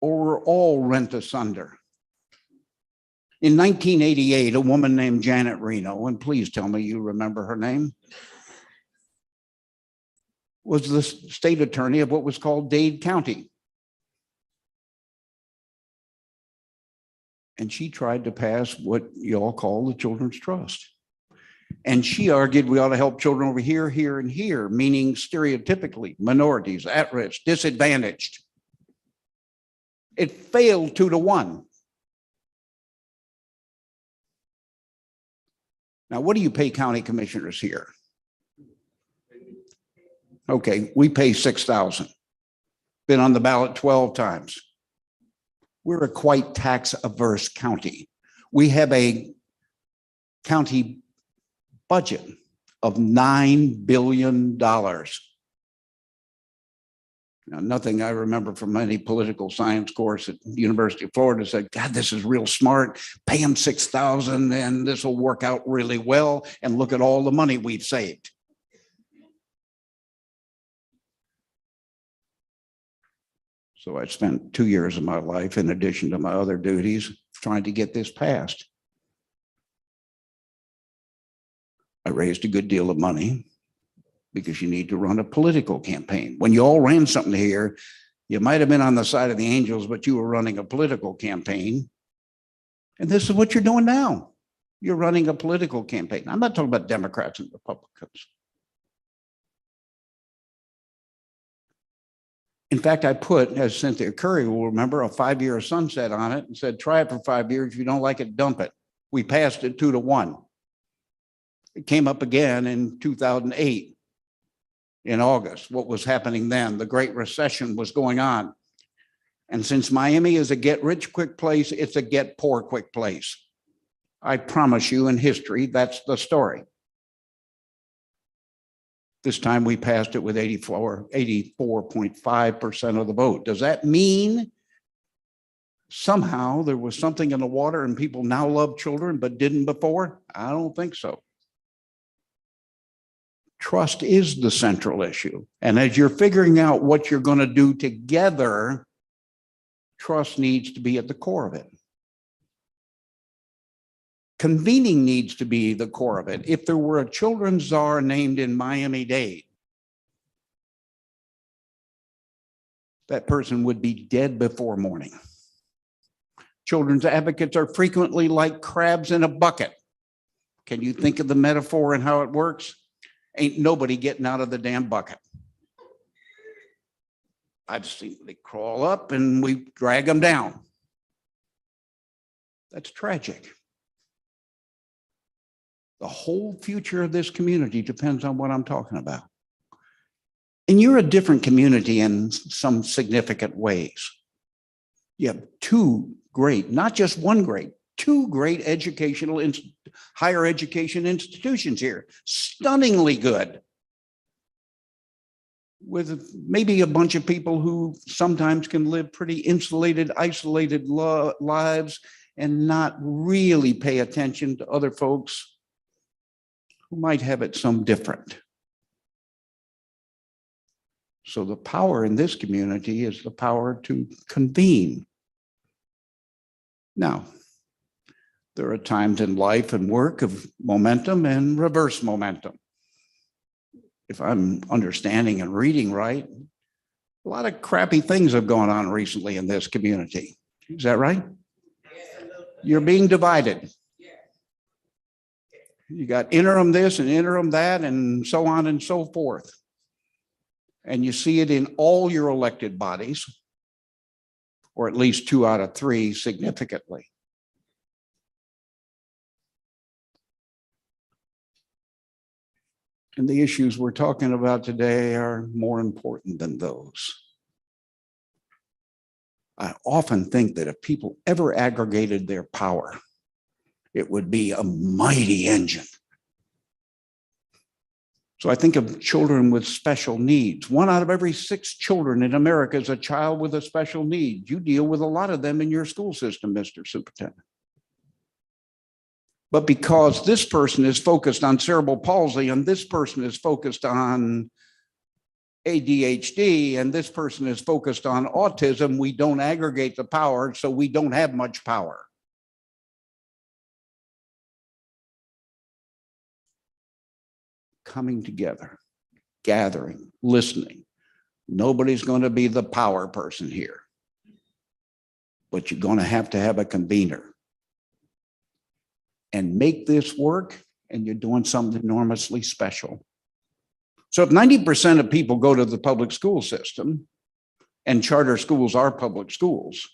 or we're all rent asunder. In 1988, a woman named Janet Reno, and please tell me you remember her name, was the state attorney of what was called Dade County. And she tried to pass what you all call the Children's Trust. And she argued we ought to help children over here, here, and here, meaning stereotypically minorities, at-risk, disadvantaged. It failed 2-1. Now, what do you pay county commissioners here? Okay, we pay $6,000. Been on the ballot 12 times. We're a quite tax-averse county. We have a county budget of $9 billion. Now, nothing I remember from any political science course at the University of Florida said, God, this is real smart. Pay them $6,000 and this will work out really well. And look at all the money we've saved. So I spent 2 years of my life, in addition to my other duties, trying to get this passed. I raised a good deal of money because you need to run a political campaign. When you all ran something here, you might have been on the side of the angels, but you were running a political campaign. And this is what you're doing now. You're running a political campaign. I'm not talking about Democrats and Republicans. In fact, I put, as Cynthia Curry will remember, a 5-year sunset on it and said, try it for 5 years. If you don't like it, dump it. We passed it 2-1. It came up again in 2008 in August. What was happening then? The Great Recession was going on. And since Miami is a get rich quick place, it's a get poor quick place. I promise you in history, that's the story. This time we passed it with 84.5% of the vote. Does that mean somehow there was something in the water and people now love children but didn't before? I don't think so. Trust is the central issue. And as you're figuring out what you're going to do together, trust needs to be at the core of it. Convening needs to be the core of it. If there were a children's czar named in Miami-Dade, that person would be dead before morning. Children's advocates are frequently like crabs in a bucket. Can you think of the metaphor and how it works? Ain't nobody getting out of the damn bucket. I've seen they crawl up and we drag them down. That's tragic. The whole future of this community depends on what I'm talking about. And you're a different community in some significant ways. You have two great, not just one great, two great higher education institutions here, stunningly good. With maybe a bunch of people who sometimes can live pretty insulated, isolated lives and not really pay attention to other folks who might have it some different. So the power in this community is the power to convene. Now, there are times in life and work of momentum and reverse momentum. If I'm understanding and reading right, a lot of crappy things have gone on recently in this community. Is that right? You're being divided. You got interim this and interim that and so on and so forth. And you see it in all your elected bodies, or at least 2 out of 3 significantly. And the issues we're talking about today are more important than those. I often think that if people ever aggregated their power, it would be a mighty engine. So I think of children with special needs. 1 out of every 6 children in America is a child with a special need. You deal with a lot of them in your school system, Mr. Superintendent. But because this person is focused on cerebral palsy and this person is focused on ADHD and this person is focused on autism, we don't aggregate the power, so we don't have much power. Coming together, gathering, listening. Nobody's going to be the power person here, but you're going to have a convener and make this work, and you're doing something enormously special. So if 90% of people go to the public school system, and charter schools are public schools,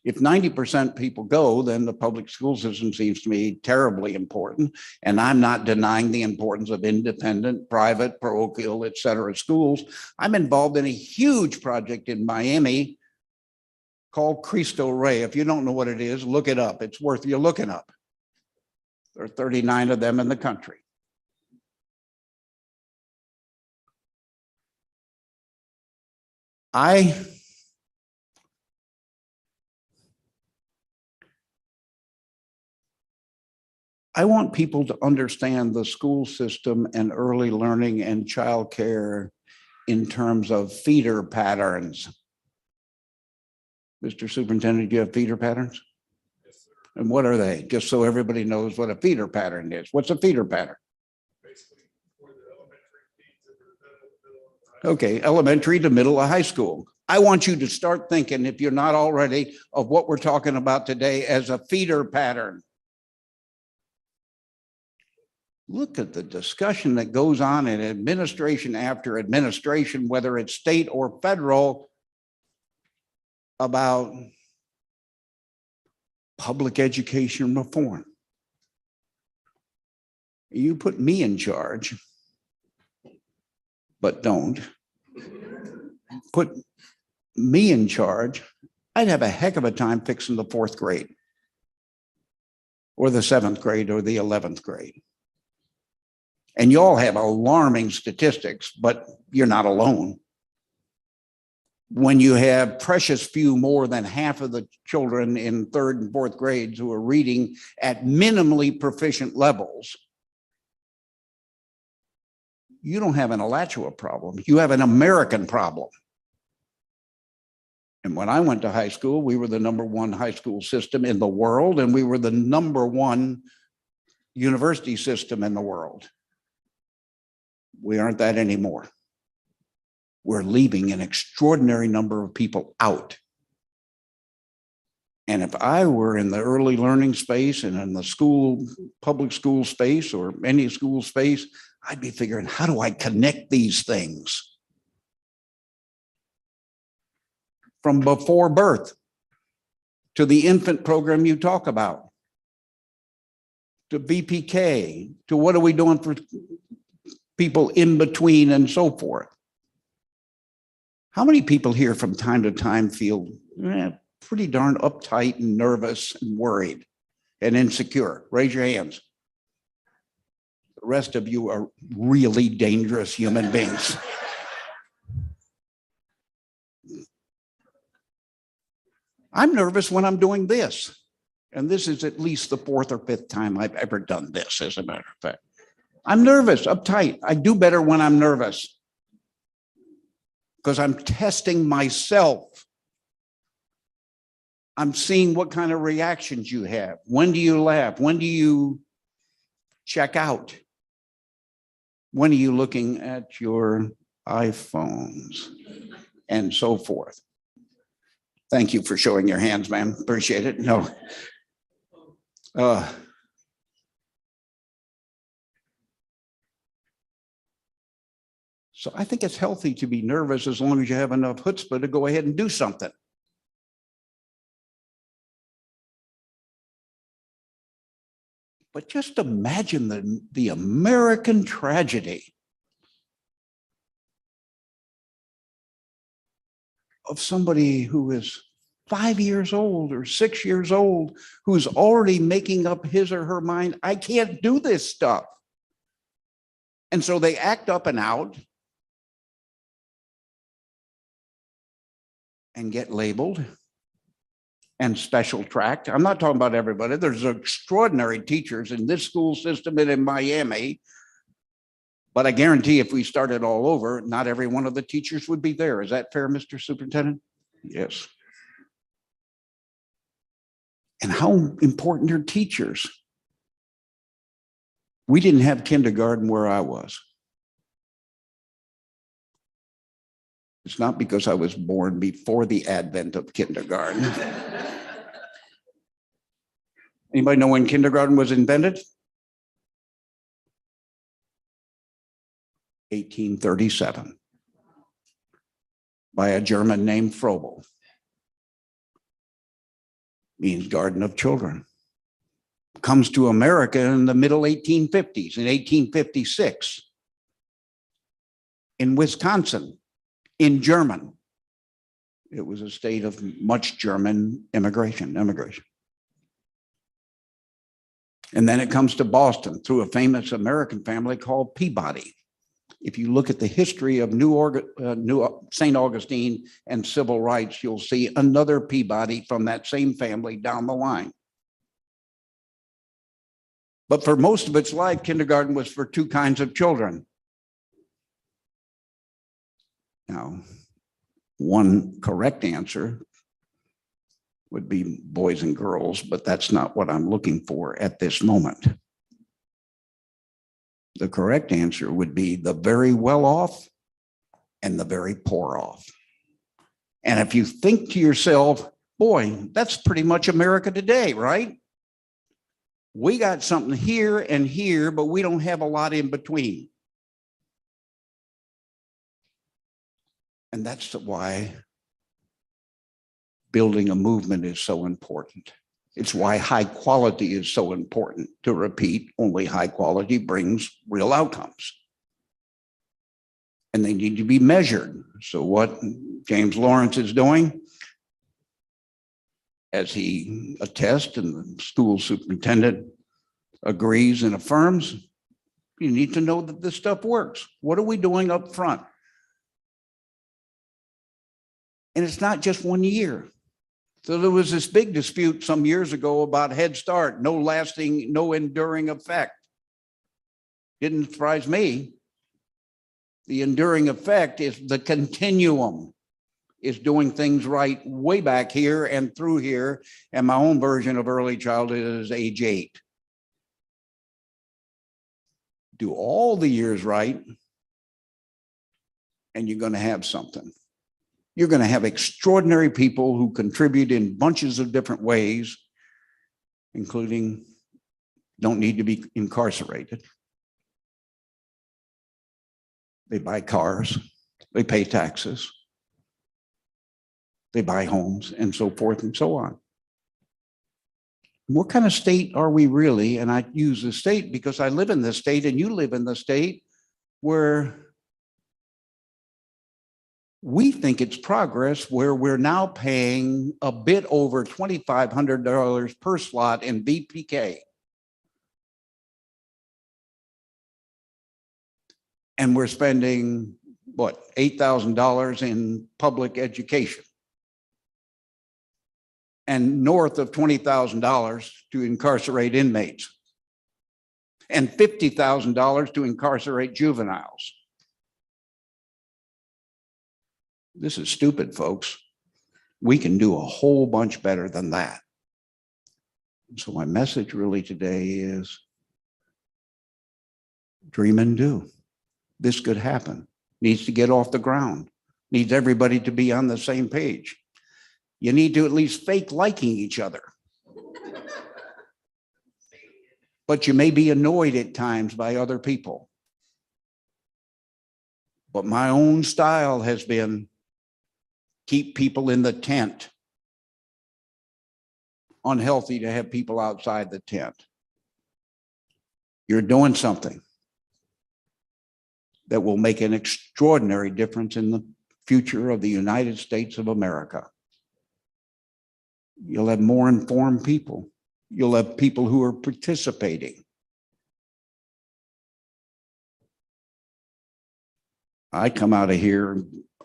if 90% people go, then the public school system seems to me terribly important. And I'm not denying the importance of independent, private, parochial, et cetera, schools. I'm involved in a huge project in Miami called Cristo Rey. If you don't know what it is, look it up. It's worth you looking up. There are 39 of them in the country. I want people to understand the school system and early learning and childcare in terms of feeder patterns. Mr. Superintendent, do you have feeder patterns? Yes, sir. And what are they? Just so everybody knows what a feeder pattern is. What's a feeder pattern? Basically, for the elementary feeds that are middle. Okay, elementary to middle of high school. I want you to start thinking, if you're not already, of what we're talking about today as a feeder pattern. Look at the discussion that goes on in administration after administration, whether it's state or federal, about public education reform. You put me in charge, but don't. Put me in charge, I'd have a heck of a time fixing the 4th grade or the 7th grade or the 11th grade. And you all have alarming statistics, but you're not alone. When you have precious few more than half of the children in 3rd and 4th grades who are reading at minimally proficient levels, you don't have an Alachua problem. You have an American problem. And when I went to high school, we were the #1 high school system in the world, and we were the #1 university system in the world. We aren't that anymore. We're leaving an extraordinary number of people out. And if I were in the early learning space and in the school, public school space or any school space, I'd be figuring, how do I connect these things? From before birth to the infant program you talk about, to VPK, to what are we doing for people in between and so forth. How many people here from time to time feel pretty darn uptight and nervous and worried and insecure? Raise your hands. The rest of you are really dangerous human beings. I'm nervous when I'm doing this. And this is at least the 4th or 5th time I've ever done this, as a matter of fact. I'm nervous, uptight. I do better when I'm nervous because I'm testing myself. I'm seeing what kind of reactions you have. When do you laugh? When do you check out? When are you looking at your iPhones and so forth? Thank you for showing your hands, ma'am. Appreciate it. No. So I think it's healthy to be nervous as long as you have enough chutzpah to go ahead and do something. But just imagine the American tragedy of somebody who is 5 years old or 6 years old, who's already making up his or her mind, I can't do this stuff. And so they act up and out and get labeled and special tract. I'm not talking about everybody. There's extraordinary teachers in this school system and in Miami. But I guarantee if we started all over, not every one of the teachers would be there. Is that fair, Mr. Superintendent? Yes. And how important are teachers? We didn't have kindergarten where I was. It's not because I was born before the advent of kindergarten. Anybody know when kindergarten was invented? 1837 by a German named Froebel. Means garden of children. Comes to America in the middle 1850s, in 1856, in Wisconsin, in German. It was a state of much German immigration. And then it comes to Boston through a famous American family called Peabody. If you look at the history of St. Augustine and civil rights, you'll see another Peabody from that same family down the line. But for most of its life, kindergarten was for two kinds of children. Now, one correct answer would be boys and girls, but that's not what I'm looking for at this moment. The correct answer would be the very well off and the very poor off. And if you think to yourself, boy, that's pretty much America today, right? We got something here and here, but we don't have a lot in between. And that's why building a movement is so important. It's why high quality is so important. To repeat, only high quality brings real outcomes. And they need to be measured. So what James Lawrence is doing, as he attests and the school superintendent agrees and affirms, you need to know that this stuff works. What are we doing up front? And it's not just 1 year. So there was this big dispute some years ago about Head Start, no lasting, no enduring effect. Didn't surprise me. The enduring effect is the continuum, is doing things right way back here and through here. And my own version of early childhood is age 8. Do all the years right, and you're going to have something. You're going to have extraordinary people who contribute in bunches of different ways, including don't need to be incarcerated. They buy cars, they pay taxes, they buy homes, and so forth and so on. What kind of state are we really? And I use the state because I live in the state and you live in the state where we think it's progress, where we're now paying a bit over $2,500 per slot in VPK. And we're spending, what, $8,000 in public education. And north of $20,000 to incarcerate inmates. And $50,000 to incarcerate juveniles. This is stupid, folks. We can do a whole bunch better than that. So my message really today is dream and do. This could happen. Needs to get off the ground. Needs everybody to be on the same page. You need to at least fake liking each other. But you may be annoyed at times by other people. But my own style has been keep people in the tent. Unhealthy to have people outside the tent. You're doing something that will make an extraordinary difference in the future of the United States of America. You'll have more informed people. You'll have people who are participating. I come out of here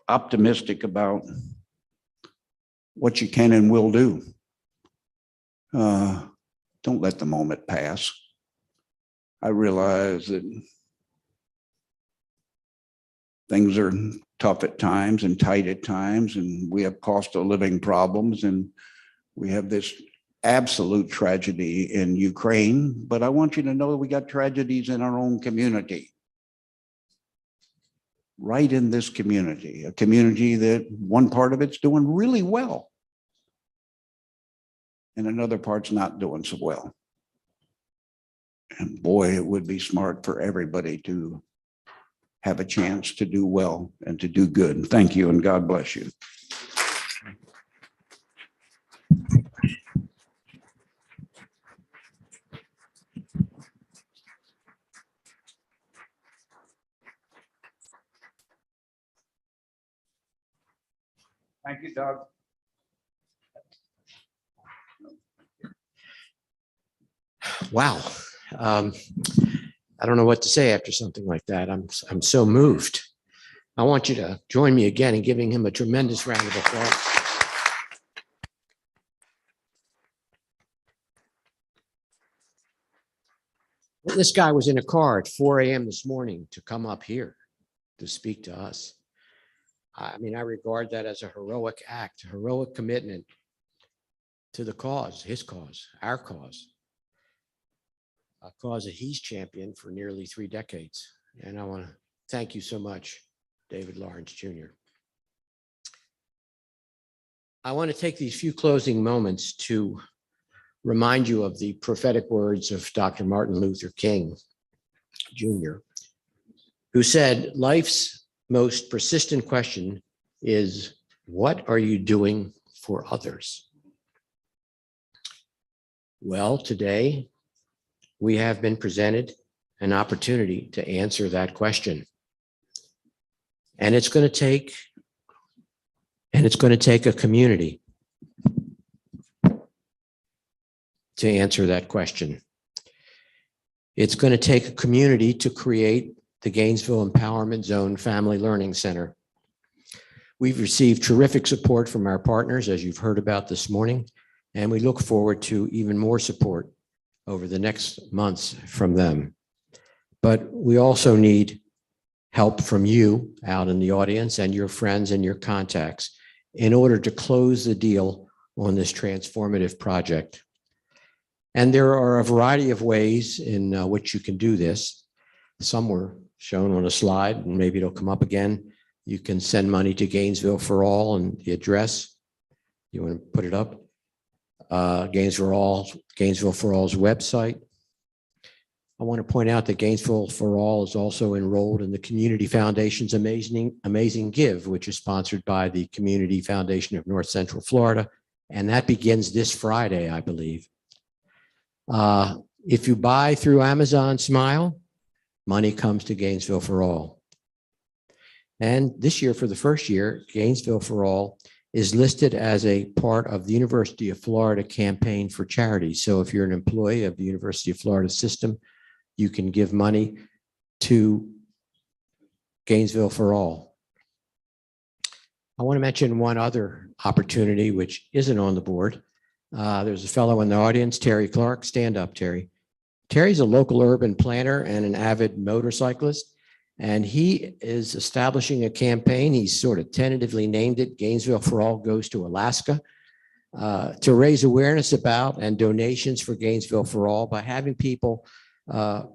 optimistic about what you can and will do. Don't let the moment pass. I realize that things are tough at times and tight at times, and we have cost of living problems, and we have this absolute tragedy in Ukraine. But I want you to know that we got tragedies in our own community. Right in this community, a community that one part of it's doing really well, and another part's not doing so well. And boy, it would be smart for everybody to have a chance to do well and to do good. Thank you, and God bless you. Thank you, Doug. Wow. I don't know what to say after something like that. I'm so moved. I want you to join me again in giving him a tremendous round of applause. This guy was in a car at 4 a.m. this morning to come up here to speak to us. I mean, I regard that as a heroic act, a heroic commitment to the cause, his cause, our cause, a cause that he's championed for nearly 3 decades. And I want to thank you so much, David Lawrence Jr. I want to take these few closing moments to remind you of the prophetic words of Dr. Martin Luther King Jr., who said, life's most persistent question is, what are you doing for others? Well, today we have been presented an opportunity to answer that question. And it's going to take a community to answer that question. It's going to take a community to create the Gainesville Empowerment Zone Family Learning Center. We've received terrific support from our partners, as you've heard about this morning, and we look forward to even more support over the next months from them. But we also need help from you out in the audience and your friends and your contacts in order to close the deal on this transformative project. And there are a variety of ways in which you can do this. Some were shown on a slide, and maybe it'll come up again. You can send money to Gainesville for All, and the address, you want to put it up? Gainesville for All's website. I want to point out that Gainesville for All is also enrolled in the Community Foundation's Amazing Give, which is sponsored by the Community Foundation of North Central Florida. And that begins this Friday, I believe. If you buy through Amazon Smile, money comes to Gainesville for All. And this year, for the first year, Gainesville for All is listed as a part of the University of Florida Campaign for Charity. So if you're an employee of the University of Florida system, you can give money to Gainesville for All. I want to mention one other opportunity which isn't on the board. There's a fellow in the audience, Terry Clark. Stand up, Terry. Terry's a local urban planner and an avid motorcyclist, and he is establishing a campaign. He's sort of tentatively named it Gainesville for All Goes to Alaska, to raise awareness about and donations for Gainesville for All by having people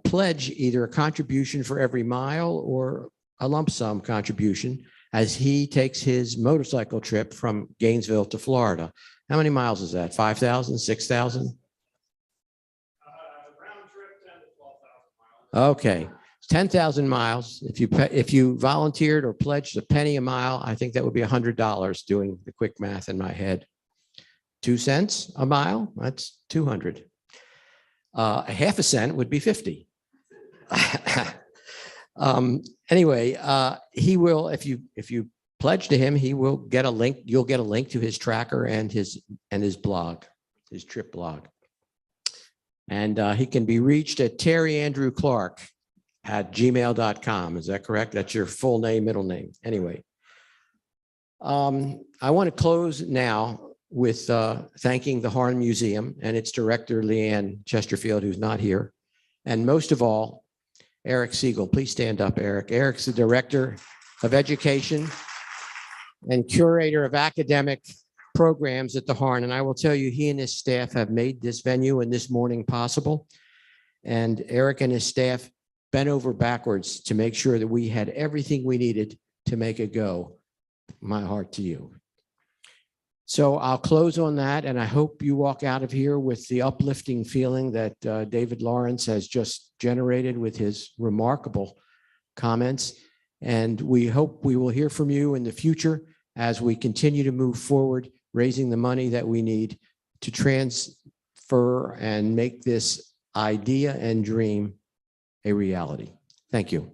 pledge either a contribution for every mile or a lump sum contribution as he takes his motorcycle trip from Gainesville to Florida. How many miles is that? 5,000, 6,000? Round trip, 10 to 12,000 miles. Okay, 10,000 miles. If you volunteered or pledged a penny a mile, I think that would be $100 doing the quick math in my head. 2 cents a mile, that's 200. A half a cent would be 50. Anyway, he will, if you pledge to him, he will get a link. You'll get a link to his tracker and his blog, his trip blog. And he can be reached at terryandrewclark@gmail.com. Is that correct? That's your full name, middle name. Anyway, I want to close now with thanking the Harn Museum and its director, Leanne Chesterfield, who's not here. And most of all, Eric Siegel. Please stand up, Eric. Eric's the Director of Education and Curator of Academic Programs at the Harn. And I will tell you, he and his staff have made this venue and this morning possible. And Eric and his staff bent over backwards to make sure that we had everything we needed to make it go. My heart to you. So I'll close on that, and I hope you walk out of here with the uplifting feeling that David Lawrence has just generated with his remarkable comments. And we hope we will hear from you in the future as we continue to move forward, raising the money that we need to transfer and make this idea and dream a reality. Thank you.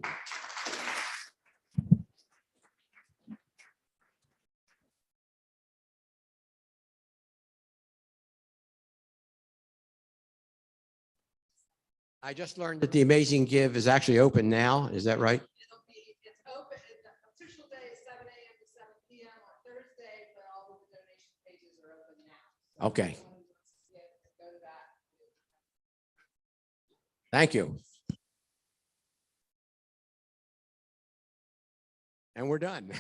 I just learned that the Amazing Give is actually open now. Is that right? It's open, the official day is 7 a.m. to 7 p.m. on Thursday, but all of the donation pages are open now. So Okay. anyone who wants to get, go to that. Thank you. And we're done.